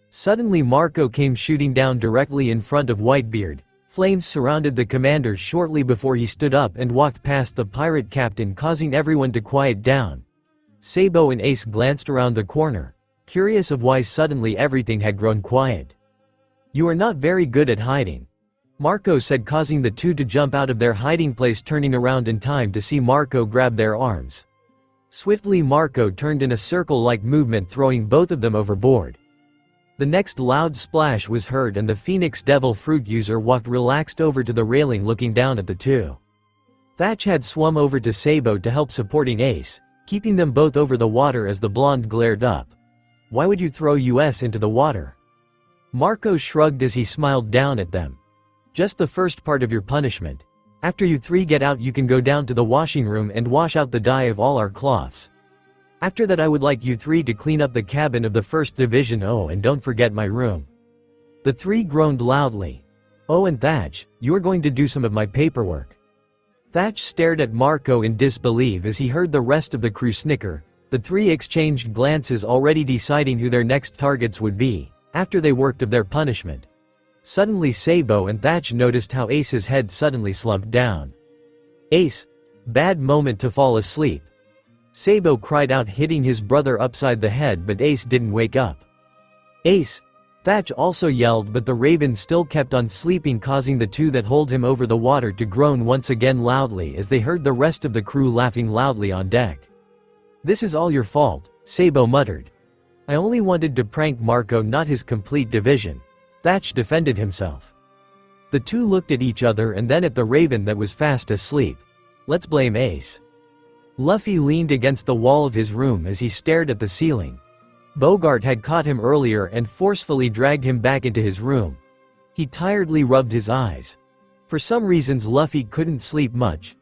Suddenly Marco came shooting down directly in front of Whitebeard. Flames surrounded the commander shortly before he stood up and walked past the pirate captain, causing everyone to quiet down. Sabo and Ace glanced around the corner, curious of why suddenly everything had grown quiet. "You are not very good at hiding," Marco said, causing the two to jump out of their hiding place, turning around in time to see Marco grab their arms. Swiftly Marco turned in a circle-like movement, throwing both of them overboard. The next loud splash was heard and the Phoenix Devil Fruit user walked relaxed over to the railing, looking down at the two. Thatch had swum over to Sabo to help, supporting Ace, keeping them both over the water as the blonde glared up. "Why would you throw us into the water?" Marco shrugged as he smiled down at them. "Just the first part of your punishment. After you three get out, you can go down to the washing room and wash out the dye of all our cloths. After that, I would like you three to clean up the cabin of the 1st Division. Oh, and don't forget my room." The three groaned loudly. "Oh, and Thatch, you are going to do some of my paperwork." Thatch stared at Marco in disbelief as he heard the rest of the crew snicker. The three exchanged glances, already deciding who their next targets would be, after they worked of their punishment. Suddenly Sabo and Thatch noticed how Ace's head suddenly slumped down. "Ace, bad moment to fall asleep," Sabo cried out, hitting his brother upside the head, but Ace didn't wake up. "Ace!" Thatch also yelled, but the raven still kept on sleeping, causing the two that hold him over the water to groan once again loudly as they heard the rest of the crew laughing loudly on deck. "This is all your fault," Sabo muttered. "I only wanted to prank Marco, not his complete division." Thatch defended himself. The two looked at each other and then at the raven that was fast asleep. "Let's blame Ace." Luffy leaned against the wall of his room as he stared at the ceiling. Bogart had caught him earlier and forcefully dragged him back into his room. He tiredly rubbed his eyes. For some reasons Luffy couldn't sleep much.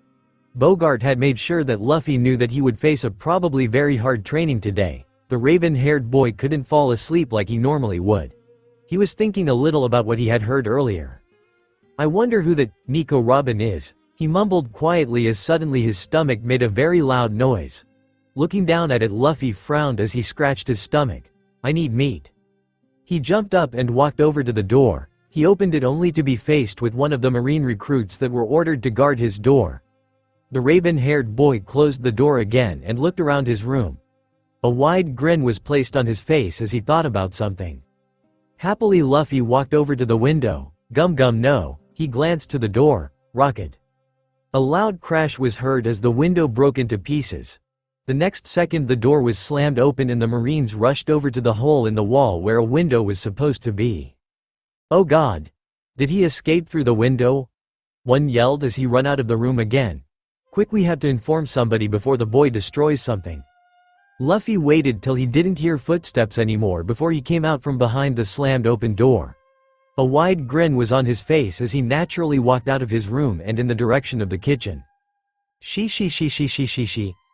Bogart had made sure that Luffy knew that he would face a probably very hard training today. The raven-haired boy couldn't fall asleep like he normally would. He was thinking a little about what he had heard earlier. "I wonder who that Nico Robin is," he mumbled quietly as suddenly his stomach made a very loud noise. Looking down at it, Luffy frowned as he scratched his stomach. "I need meat." He jumped up and walked over to the door. He opened it only to be faced with one of the marine recruits that were ordered to guard his door. The raven-haired boy closed the door again and looked around his room. A wide grin was placed on his face as he thought about something. Happily Luffy walked over to the window. Gum no, he glanced to the door. Rocket. A loud crash was heard as the window broke into pieces. The next second the door was slammed open and the Marines rushed over to the hole in the wall where a window was supposed to be. "Oh God! Did he escape through the window?" one yelled as he ran out of the room again. "Quick, we have to inform somebody before the boy destroys something." Luffy waited till he didn't hear footsteps anymore before he came out from behind the slammed open door. A wide grin was on his face as he naturally walked out of his room and in the direction of the kitchen. She,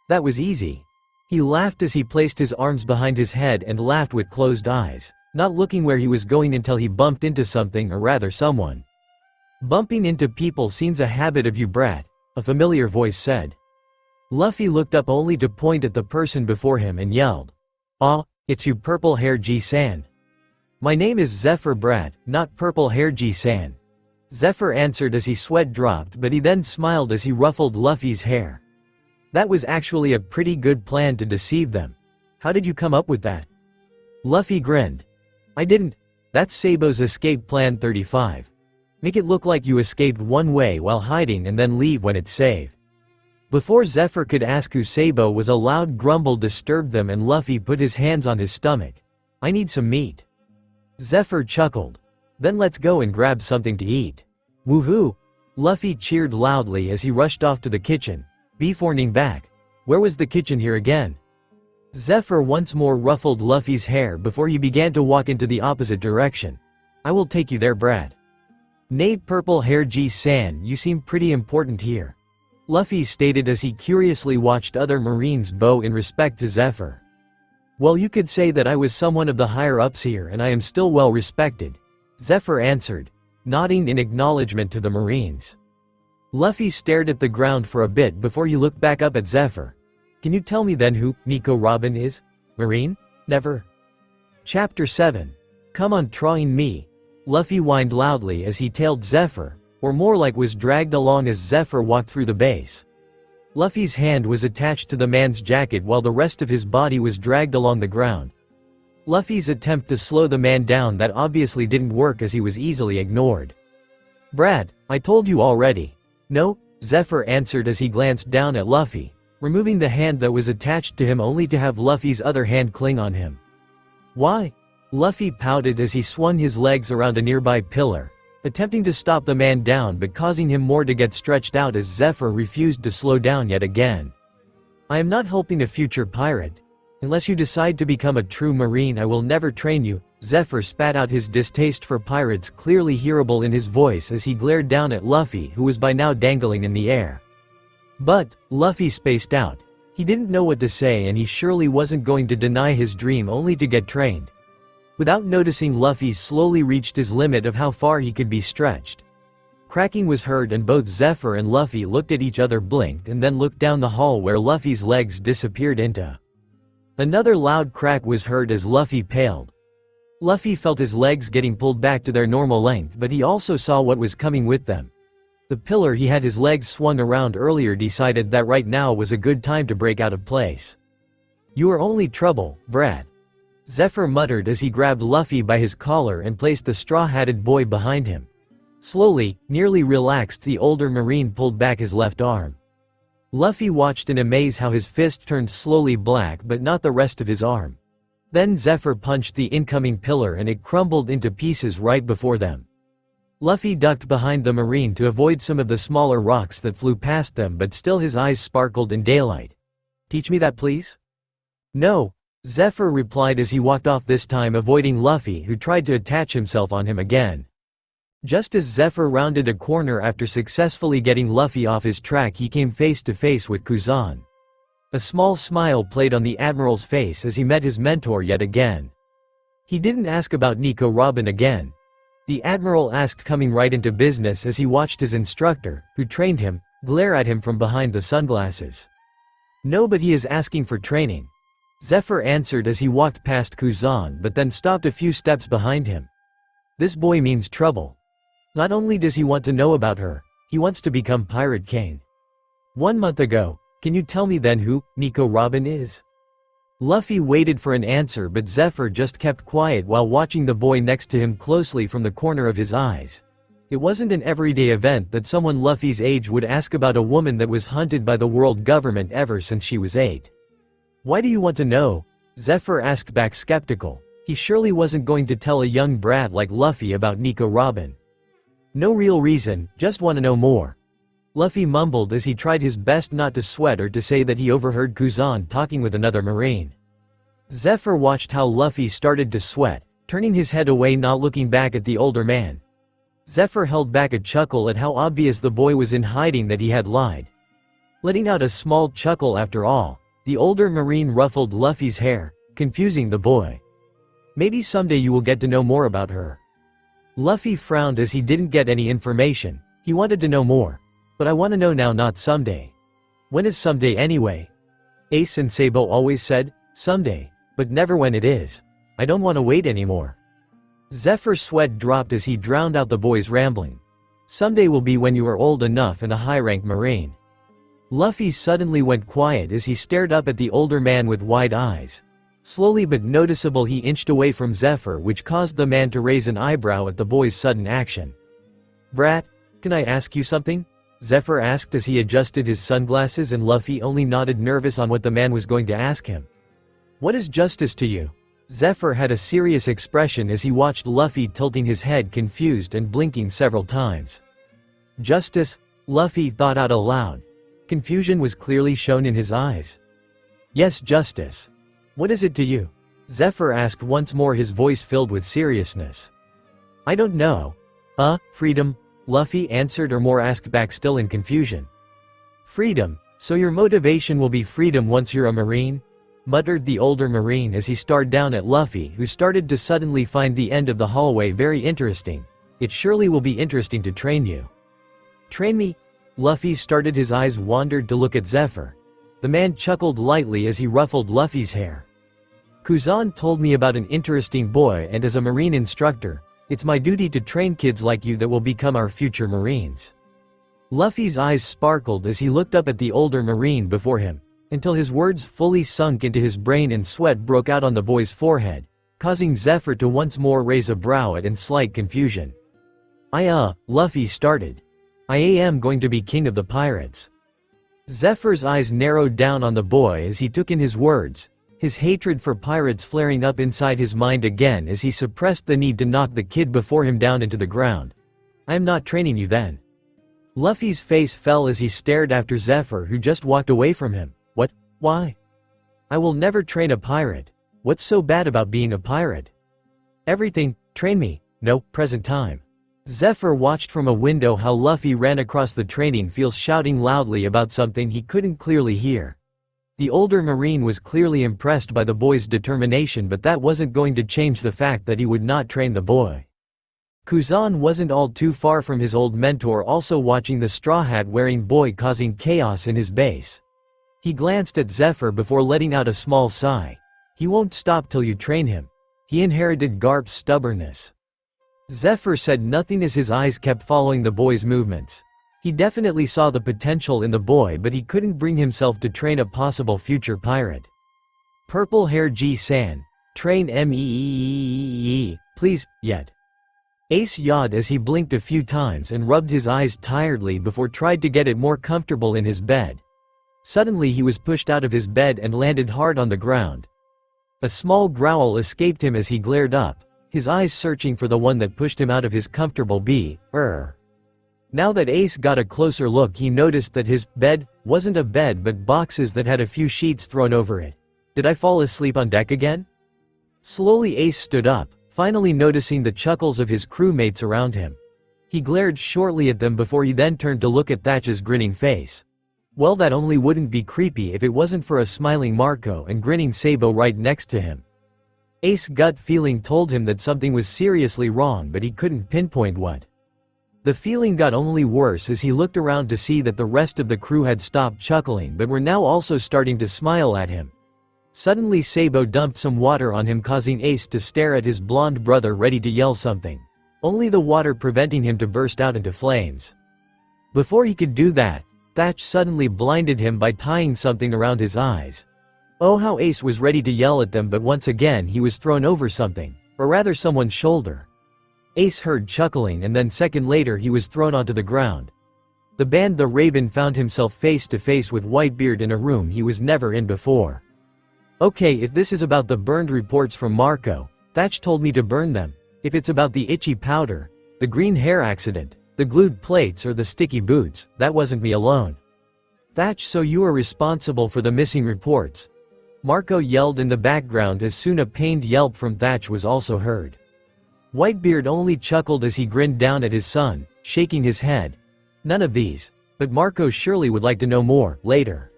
that was easy. He laughed as he placed his arms behind his head and laughed with closed eyes, not looking where he was going until he bumped into something, or rather someone. "Bumping into people seems a habit of you, brat," a familiar voice said. Luffy looked up only to point at the person before him and yelled, "Ah, it's you purple-hair G-san. My name is Zephyr Brad, not purple-hair G-san." Zephyr answered as he sweat dropped, but he then smiled as he ruffled Luffy's hair. That was actually a pretty good plan to deceive them. How did you come up with that? Luffy grinned. I didn't. That's Sabo's escape plan 35. Make it look like you escaped one way while hiding and then leave when it's safe. Before Zephyr could ask who Sabo was, a loud grumble disturbed them and Luffy put his hands on his stomach. I need some meat. Zephyr chuckled. Then let's go and grab something to eat. Woohoo! Luffy cheered loudly as he rushed off to the kitchen. Beef warning back. Where was the kitchen here again? Zephyr once more ruffled Luffy's hair before he began to walk into the opposite direction. I will take you there, Brad. Nay, purple-hair G-san, you seem pretty important here. Luffy stated as he curiously watched other Marines bow in respect to Zephyr. Well, you could say that I was someone of the higher-ups here and I am still well respected. Zephyr answered, nodding in acknowledgement to the Marines. Luffy stared at the ground for a bit before he looked back up at Zephyr. Can you tell me then who Nico Robin is? Marine? Never. Chapter 7. Come on, trying me. Luffy whined loudly as he tailed Zephyr, or more like was dragged along as Zephyr walked through the base. Luffy's hand was attached to the man's jacket while the rest of his body was dragged along the ground. Luffy's attempt to slow the man down that obviously didn't work as he was easily ignored. Brad, I told you already. No, Zephyr answered as he glanced down at Luffy, removing the hand that was attached to him only to have Luffy's other hand cling on him. Why? Luffy pouted as he swung his legs around a nearby pillar, attempting to stop the man down but causing him more to get stretched out as Zephyr refused to slow down yet again. I am not helping a future pirate. Unless you decide to become a true Marine, I will never train you. Zephyr spat out his distaste for pirates, clearly hearable in his voice as he glared down at Luffy, who was by now dangling in the air. But Luffy spaced out. He didn't know what to say and he surely wasn't going to deny his dream only to get trained. Without noticing, Luffy slowly reached his limit of how far he could be stretched. Cracking was heard and both Zephyr and Luffy looked at each other, blinked, and then looked down the hall where Luffy's legs disappeared into. Another loud crack was heard as Luffy paled. Luffy felt his legs getting pulled back to their normal length, but he also saw what was coming with them. The pillar he had his legs swung around earlier decided that right now was a good time to break out of place. You are only trouble, Brad. Zephyr muttered as he grabbed Luffy by his collar and placed the straw-hatted boy behind him. Slowly, nearly relaxed, the older Marine pulled back his left arm. Luffy watched in amaze how his fist turned slowly black but not the rest of his arm. Then Zephyr punched the incoming pillar and it crumbled into pieces right before them. Luffy ducked behind the Marine to avoid some of the smaller rocks that flew past them, but still his eyes sparkled in daylight. Teach me that, please? No, Zephyr replied as he walked off, this time avoiding Luffy, who tried to attach himself on him again. Just as Zephyr rounded a corner after successfully getting Luffy off his track, he came face to face with Kuzan. A small smile played on the Admiral's face as he met his mentor yet again. He didn't ask about Nico Robin again. The Admiral asked, coming right into business as he watched his instructor, who trained him, glare at him from behind the sunglasses. No, but he is asking for training. Zephyr answered as he walked past Kuzan but then stopped a few steps behind him. This boy means trouble. Not only does he want to know about her, he wants to become Pirate King. 1 month ago. Can you tell me then who Nico Robin is? Luffy waited for an answer, but Zephyr just kept quiet while watching the boy next to him closely from the corner of his eyes. It wasn't an everyday event that someone Luffy's age would ask about a woman that was hunted by the world government ever since she was 8. Why do you want to know? Zephyr asked back, skeptical. He surely wasn't going to tell a young brat like Luffy about Nico Robin. No real reason, just want to know more. Luffy mumbled as he tried his best not to sweat or to say that he overheard Kuzan talking with another Marine. Zephyr watched how Luffy started to sweat, turning his head away, not looking back at the older man. Zephyr held back a chuckle at how obvious the boy was in hiding that he had lied. Letting out a small chuckle after all, the older Marine ruffled Luffy's hair, confusing the boy. Maybe someday you will get to know more about her. Luffy frowned as he didn't get any information. He wanted to know more. But I want to know now, not someday. When is someday anyway? Ace and Sabo always said, someday, but never when it is. I don't want to wait anymore. Zephyr's sweat dropped as he drowned out the boy's rambling. Someday will be when you are old enough and a high-ranked Marine. Luffy suddenly went quiet as he stared up at the older man with wide eyes. Slowly but noticeable he inched away from Zephyr, which caused the man to raise an eyebrow at the boy's sudden action. Brat, can I ask you something? Zephyr asked as he adjusted his sunglasses, and Luffy only nodded, nervous on what the man was going to ask him. What is justice to you? Zephyr had a serious expression as he watched Luffy, tilting his head confused and blinking several times. Justice? Luffy thought out aloud. Confusion was clearly shown in his eyes. Yes, justice. What is it to you? Zephyr asked once more, his voice filled with seriousness. I don't know. Freedom, Luffy answered, or more asked back, still in confusion. Freedom, so your motivation will be freedom once you're a Marine? Muttered the older Marine as he stared down at Luffy, who started to suddenly find the end of the hallway very interesting. It surely will be interesting to train you. Train me? Luffy started, his eyes wandered to look at Zephyr. The man chuckled lightly as he ruffled Luffy's hair. Kuzan told me about an interesting boy, and as a Marine instructor, it's my duty to train kids like you that will become our future Marines. Luffy's eyes sparkled as he looked up at the older Marine before him, until his words fully sunk into his brain and sweat broke out on the boy's forehead, causing Zephyr to once more raise a brow in slight confusion. Luffy started. I am going to be king of the pirates. Zephyr's eyes narrowed down on the boy as he took in his words, his hatred for pirates flaring up inside his mind again as he suppressed the need to knock the kid before him down into the ground. I am not training you then. Luffy's face fell as he stared after Zephyr, who just walked away from him. What? Why? I will never train a pirate. What's so bad about being a pirate? Everything. Train me. No, present time. Zephyr watched from a window how Luffy ran across the training field, shouting loudly about something he couldn't clearly hear. The older Marine was clearly impressed by the boy's determination, but that wasn't going to change the fact that he would not train the boy. Kuzan wasn't all too far from his old mentor, also watching the straw hat wearing boy causing chaos in his base. He glanced at Zephyr before letting out a small sigh. He won't stop till you train him. He inherited Garp's stubbornness. Zephyr said nothing as his eyes kept following the boy's movements. He definitely saw the potential in the boy, but he couldn't bring himself to train a possible future pirate. Purple Hair G-san, train me, please, yet. Ace yawed as he blinked a few times and rubbed his eyes tiredly before tried to get it more comfortable in his bed. Suddenly he was pushed out of his bed and landed hard on the ground. A small growl escaped him as he glared up, his eyes searching for the one that pushed him out of his comfortable Now that Ace got a closer look, he noticed that his bed wasn't a bed but boxes that had a few sheets thrown over it. Did I fall asleep on deck again? Slowly Ace stood up, finally noticing the chuckles of his crewmates around him. He glared shortly at them before he then turned to look at Thatch's grinning face. Well, that only wouldn't be creepy if it wasn't for a smiling Marco and grinning Sabo right next to him. Ace's gut feeling told him that something was seriously wrong, but he couldn't pinpoint what. The feeling got only worse as he looked around to see that the rest of the crew had stopped chuckling but were now also starting to smile at him. Suddenly Sabo dumped some water on him, causing Ace to stare at his blonde brother, ready to yell something, only the water preventing him to burst out into flames. Before he could do that, Thatch suddenly blinded him by tying something around his eyes. Oh, how Ace was ready to yell at them, but once again he was thrown over something, or rather someone's shoulder. Ace heard chuckling, and then second later he was thrown onto the ground. The band The Raven found himself face to face with Whitebeard in a room he was never in before. Okay, if this is about the burned reports from Marco, Thatch told me to burn them. If it's about the itchy powder, the green hair accident, the glued plates, or the sticky boots, that wasn't me alone. Thatch, so you are responsible for the missing reports? Marco yelled in the background as soon a pained yelp from Thatch was also heard. Whitebeard only chuckled as he grinned down at his son, shaking his head. None of these. But Marco surely would like to know more, later.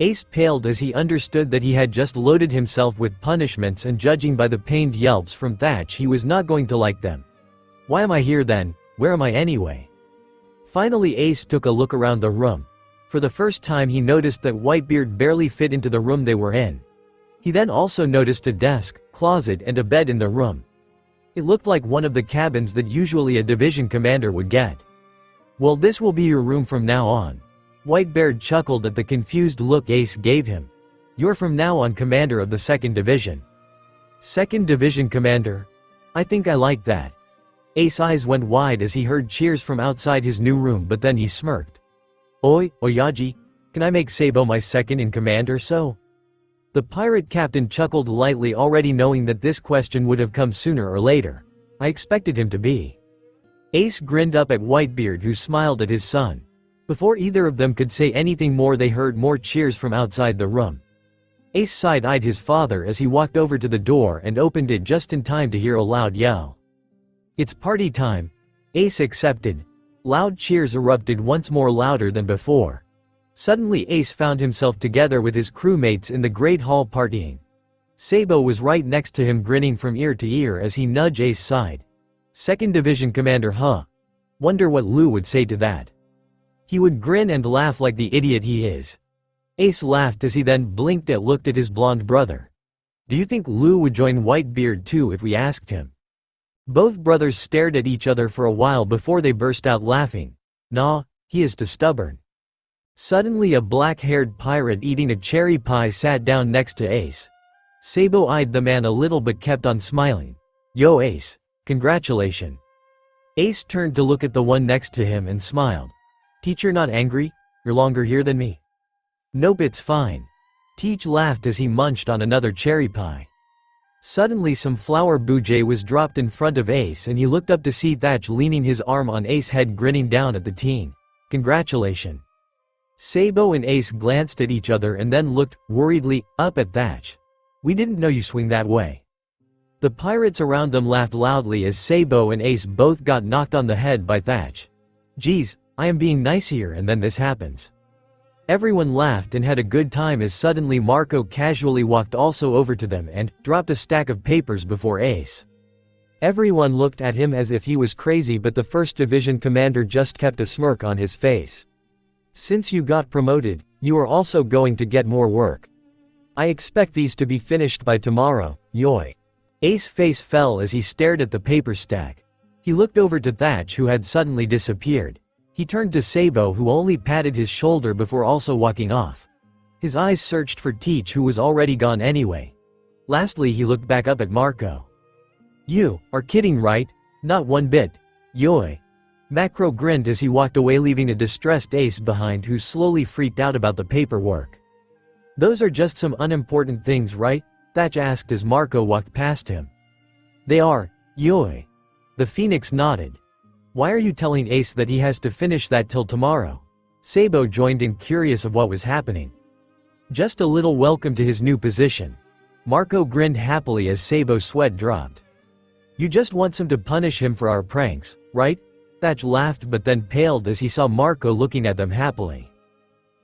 Ace paled as he understood that he had just loaded himself with punishments, and judging by the pained yelps from Thatch he was not going to like them. Why am I here then? Where am I anyway? Finally Ace took a look around the room. For the first time he noticed that Whitebeard barely fit into the room they were in. He then also noticed a desk, closet and a bed in the room. It looked like one of the cabins that usually a division commander would get. "Well, this will be your room from now on." Whitebeard chuckled at the confused look Ace gave him. "You're from now on commander of the 2nd Division." "2nd Division commander? I think I like that." Ace's eyes went wide as he heard cheers from outside his new room, but then he smirked. "Oi, Oyaji, can I make Sabo my second in command or so?" The pirate captain chuckled lightly, already knowing that this question would have come sooner or later. "I expected him to be." Ace grinned up at Whitebeard, who smiled at his son. Before either of them could say anything more, they heard more cheers from outside the room. Ace side-eyed his father as he walked over to the door and opened it just in time to hear a loud yell. "It's party time." Ace accepted. Loud cheers erupted, once more louder than before. Suddenly Ace found himself together with his crewmates in the Great Hall partying. Sabo was right next to him, grinning from ear to ear as he nudged Ace's side. "2nd Division Commander, huh? Wonder what Lou would say to that." He would grin and laugh like the idiot he is. Ace laughed as he then looked at his blonde brother. "Do you think Lou would join Whitebeard too if we asked him?" Both brothers stared at each other for a while before they burst out laughing. "Nah, he is too stubborn." Suddenly a black-haired pirate eating a cherry pie sat down next to Ace. Sabo eyed the man a little but kept on smiling. "Yo Ace, congratulations." Ace turned to look at the one next to him and smiled. "Teacher, not angry? You're longer here than me." "Nope, it's fine." Teach laughed as he munched on another cherry pie. Suddenly some flour bouquet was dropped in front of Ace and he looked up to see Thatch leaning his arm on Ace's head, grinning down at the teen. "Congratulations." Sabo and Ace glanced at each other and then looked, worriedly, up at Thatch. "We didn't know you swing that way." The pirates around them laughed loudly as Sabo and Ace both got knocked on the head by Thatch. "Geez, I am being nice here and then this happens." Everyone laughed and had a good time as suddenly Marco casually walked also over to them and dropped a stack of papers before Ace. Everyone looked at him as if he was crazy, but the 1st Division commander just kept a smirk on his face. "Since you got promoted, you are also going to get more work. I expect these to be finished by tomorrow, yoy." Ace's face fell as he stared at the paper stack. He looked over to Thatch, who had suddenly disappeared. He turned to Sabo, who only patted his shoulder before also walking off. His eyes searched for Teach, who was already gone anyway. Lastly he looked back up at Marco. "You are kidding, right? Not one bit. Yoy." Macro grinned as he walked away, leaving a distressed Ace behind, who slowly freaked out about the paperwork. "Those are just some unimportant things, right?" Thatch asked as Marco walked past him. "They are, yoy." The Phoenix nodded. "Why are you telling Ace that he has to finish that till tomorrow?" Sabo joined in, curious of what was happening. "Just a little welcome to his new position." Marco grinned happily as Sabo's sweat dropped. "You just want some to punish him for our pranks, right?" Thatch laughed but then paled as he saw Marco looking at them happily.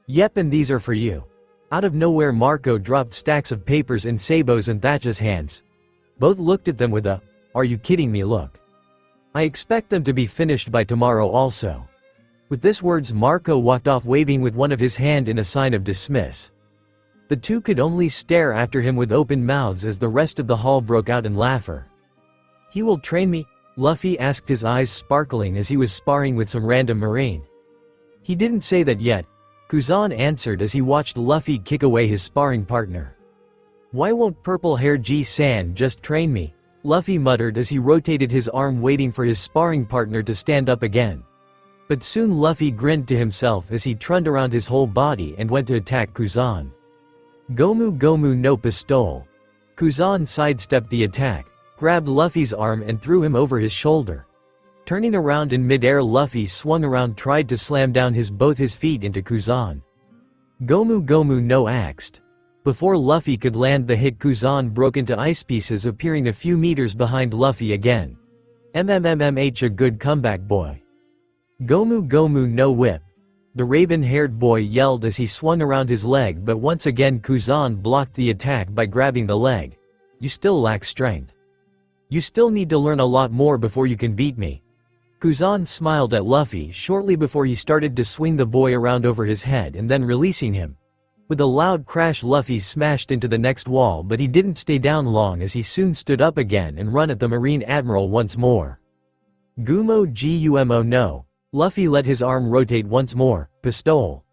"Yep, and these are for you." Out of nowhere Marco dropped stacks of papers in Sabo's and Thatch's hands. Both looked at them with a, "Are you kidding me?" look. "I expect them to be finished by tomorrow also." With these words Marco walked off, waving with one of his hand in a sign of dismiss. The two could only stare after him with open mouths as the rest of the hall broke out in laughter. "He will train me?" Luffy asked, his eyes sparkling as he was sparring with some random marine. "He didn't say that yet," Kuzan answered as he watched Luffy kick away his sparring partner. "Why won't purple-haired G-San just train me?" Luffy muttered as he rotated his arm, waiting for his sparring partner to stand up again. But soon Luffy grinned to himself as he turned around his whole body and went to attack Kuzan. Gomu Gomu no Pistol. Kuzan sidestepped the attack, grabbed Luffy's arm and threw him over his shoulder. Turning around in mid-air, Luffy swung around, tried to slam down both his feet into Kuzan. Gomu Gomu no Axed. Before Luffy could land the hit, Kuzan broke into ice pieces, appearing a few meters behind Luffy again. MMMMH, a good comeback, boy. Gomu Gomu no Whip. The raven-haired boy yelled as he swung around his leg, but once again Kuzan blocked the attack by grabbing the leg. "You still lack strength. You still need to learn a lot more before you can beat me." Kuzan smiled at Luffy shortly before he started to swing the boy around over his head and then releasing him. With a loud crash, Luffy smashed into the next wall, but he didn't stay down long as he soon stood up again and run at the Marine Admiral once more. Gumo Gumo no. Luffy let his arm rotate once more. Pistol.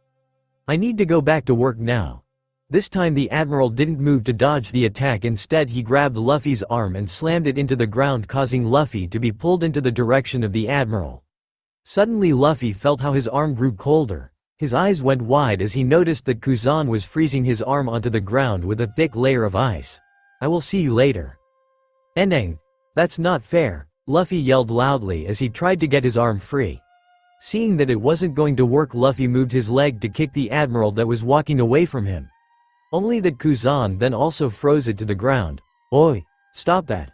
I need to go back to work now. This time the Admiral didn't move to dodge the attack, instead he grabbed Luffy's arm and slammed it into the ground, causing Luffy to be pulled into the direction of the Admiral. Suddenly Luffy felt how his arm grew colder. His eyes went wide as he noticed that Kuzan was freezing his arm onto the ground with a thick layer of ice. I will see you later. Eneng. That's not fair, Luffy yelled loudly as he tried to get his arm free. Seeing that it wasn't going to work, Luffy moved his leg to kick the Admiral that was walking away from him. Only that Kuzan then also froze it to the ground. Oi, stop that.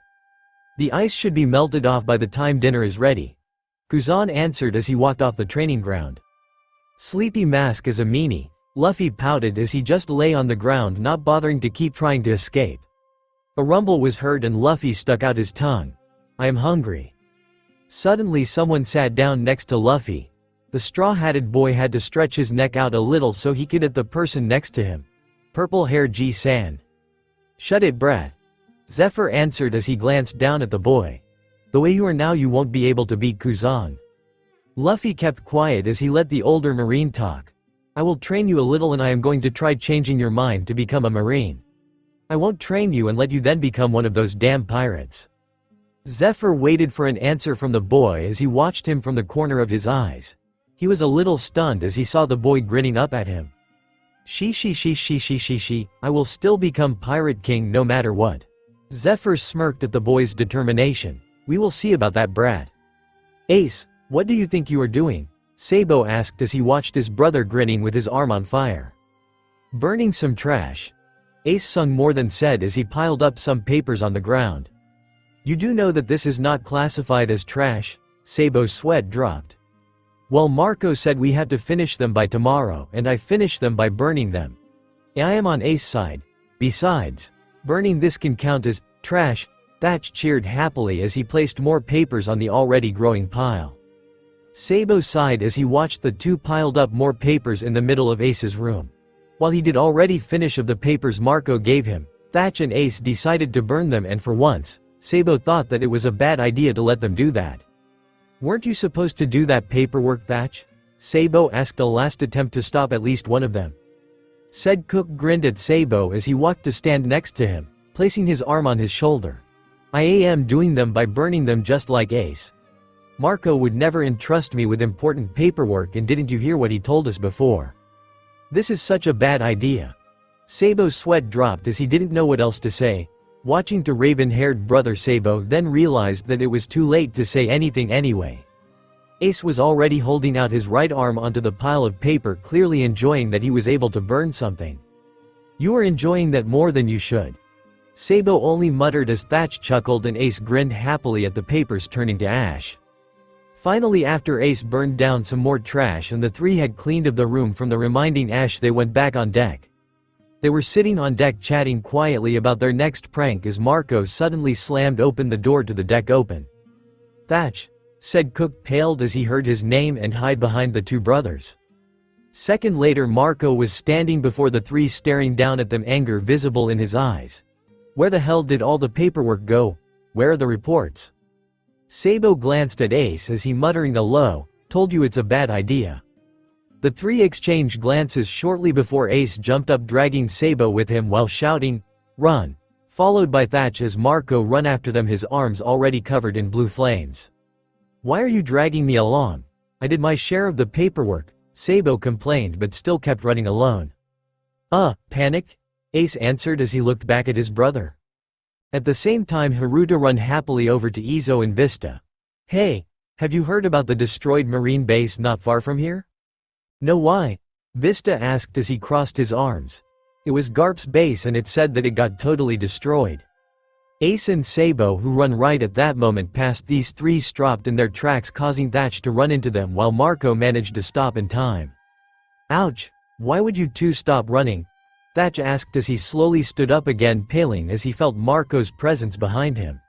The ice should be melted off by the time dinner is ready. Kuzan answered as he walked off the training ground. Sleepy mask as a meanie, Luffy pouted as he just lay on the ground, not bothering to keep trying to escape. A rumble was heard and Luffy stuck out his tongue. I am hungry. Suddenly someone sat down next to Luffy. The straw-hatted boy had to stretch his neck out a little so he could at the person next to him. Purple-haired G-san. Shut it, brat. Zephyr answered as he glanced down at the boy. The way you are now, you won't be able to beat Kuzan. Luffy kept quiet as he let the older Marine talk. I will train you a little and I am going to try changing your mind to become a Marine. I won't train you and let you then become one of those damn pirates. Zephyr waited for an answer from the boy as he watched him from the corner of his eyes. He was a little stunned as he saw the boy grinning up at him. She, I will still become Pirate King no matter what. Zephyr smirked at the boy's determination. We will see about that, brat. Ace, what do you think you are doing? Sabo asked as he watched his brother grinning with his arm on fire. Burning some trash. Ace sung more than said as he piled up some papers on the ground. You do know that this is not classified as trash? Sabo's sweat dropped. Well, Marco said we have to finish them by tomorrow, and I finished them by burning them. I am on Ace's side. Besides, burning this can count as trash. Thatch cheered happily as he placed more papers on the already growing pile. Sabo sighed as he watched the two piled up more papers in the middle of Ace's room. While he did already finish of the papers Marco gave him, Thatch and Ace decided to burn them, and for once, Sabo thought that it was a bad idea to let them do that. Weren't you supposed to do that paperwork, Thatch? Sabo asked, a last attempt to stop at least one of them. Said Cook grinned at Sabo as he walked to stand next to him, placing his arm on his shoulder. I am doing them by burning them just like Ace. Marco would never entrust me with important paperwork, and didn't you hear what he told us before? This is such a bad idea. Sabo's sweat dropped as he didn't know what else to say. Watching to raven-haired brother Sabo then realized that it was too late to say anything anyway. Ace was already holding out his right arm onto the pile of paper, clearly enjoying that he was able to burn something. You are enjoying that more than you should. Sabo only muttered as Thatch chuckled and Ace grinned happily at the papers turning to ash. Finally, after Ace burned down some more trash and the three had cleaned of the room from the remaining ash, they went back on deck. They were sitting on deck chatting quietly about their next prank as Marco suddenly slammed open the door to the deck open. Thatch, said Cook, paled as he heard his name and hid behind the two brothers. Second later, Marco was standing before the three, staring down at them, anger visible in his eyes. Where the hell did all the paperwork go? Where are the reports? Sabo glanced at Ace as he, muttering a low, told you it's a bad idea. The three exchanged glances shortly before Ace jumped up, dragging Sabo with him while shouting, run, followed by Thatch as Marco ran after them, his arms already covered in blue flames. Why are you dragging me along? I did my share of the paperwork, Sabo complained, but still kept running alone. Panic? Ace answered as he looked back at his brother. At the same time, Haruto ran happily over to Izo and Vista. Hey, have you heard about the destroyed marine base not far from here? No, why? Vista asked as he crossed his arms. It was Garp's base and it said that it got totally destroyed. Ace and Sabo, who run right at that moment past these three, stopped in their tracks, causing Thatch to run into them while Marco managed to stop in time. Ouch, why would you two stop running? Thatch asked as he slowly stood up again, paling as he felt Marco's presence behind him.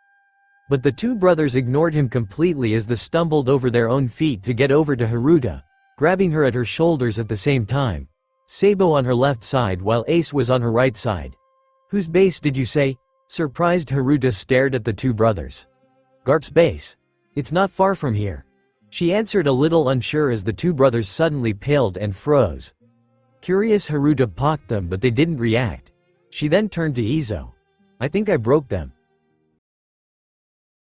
But the two brothers ignored him completely as they stumbled over their own feet to get over to Haruta, grabbing her at her shoulders at the same time. Sabo on her left side while Ace was on her right side. "Whose base did you say?" Surprised Haruta stared at the two brothers. "Garp's base. It's not far from here." She answered a little unsure as the two brothers suddenly paled and froze. Curious, Haruta poked them but they didn't react. She then turned to Izo. "I think I broke them."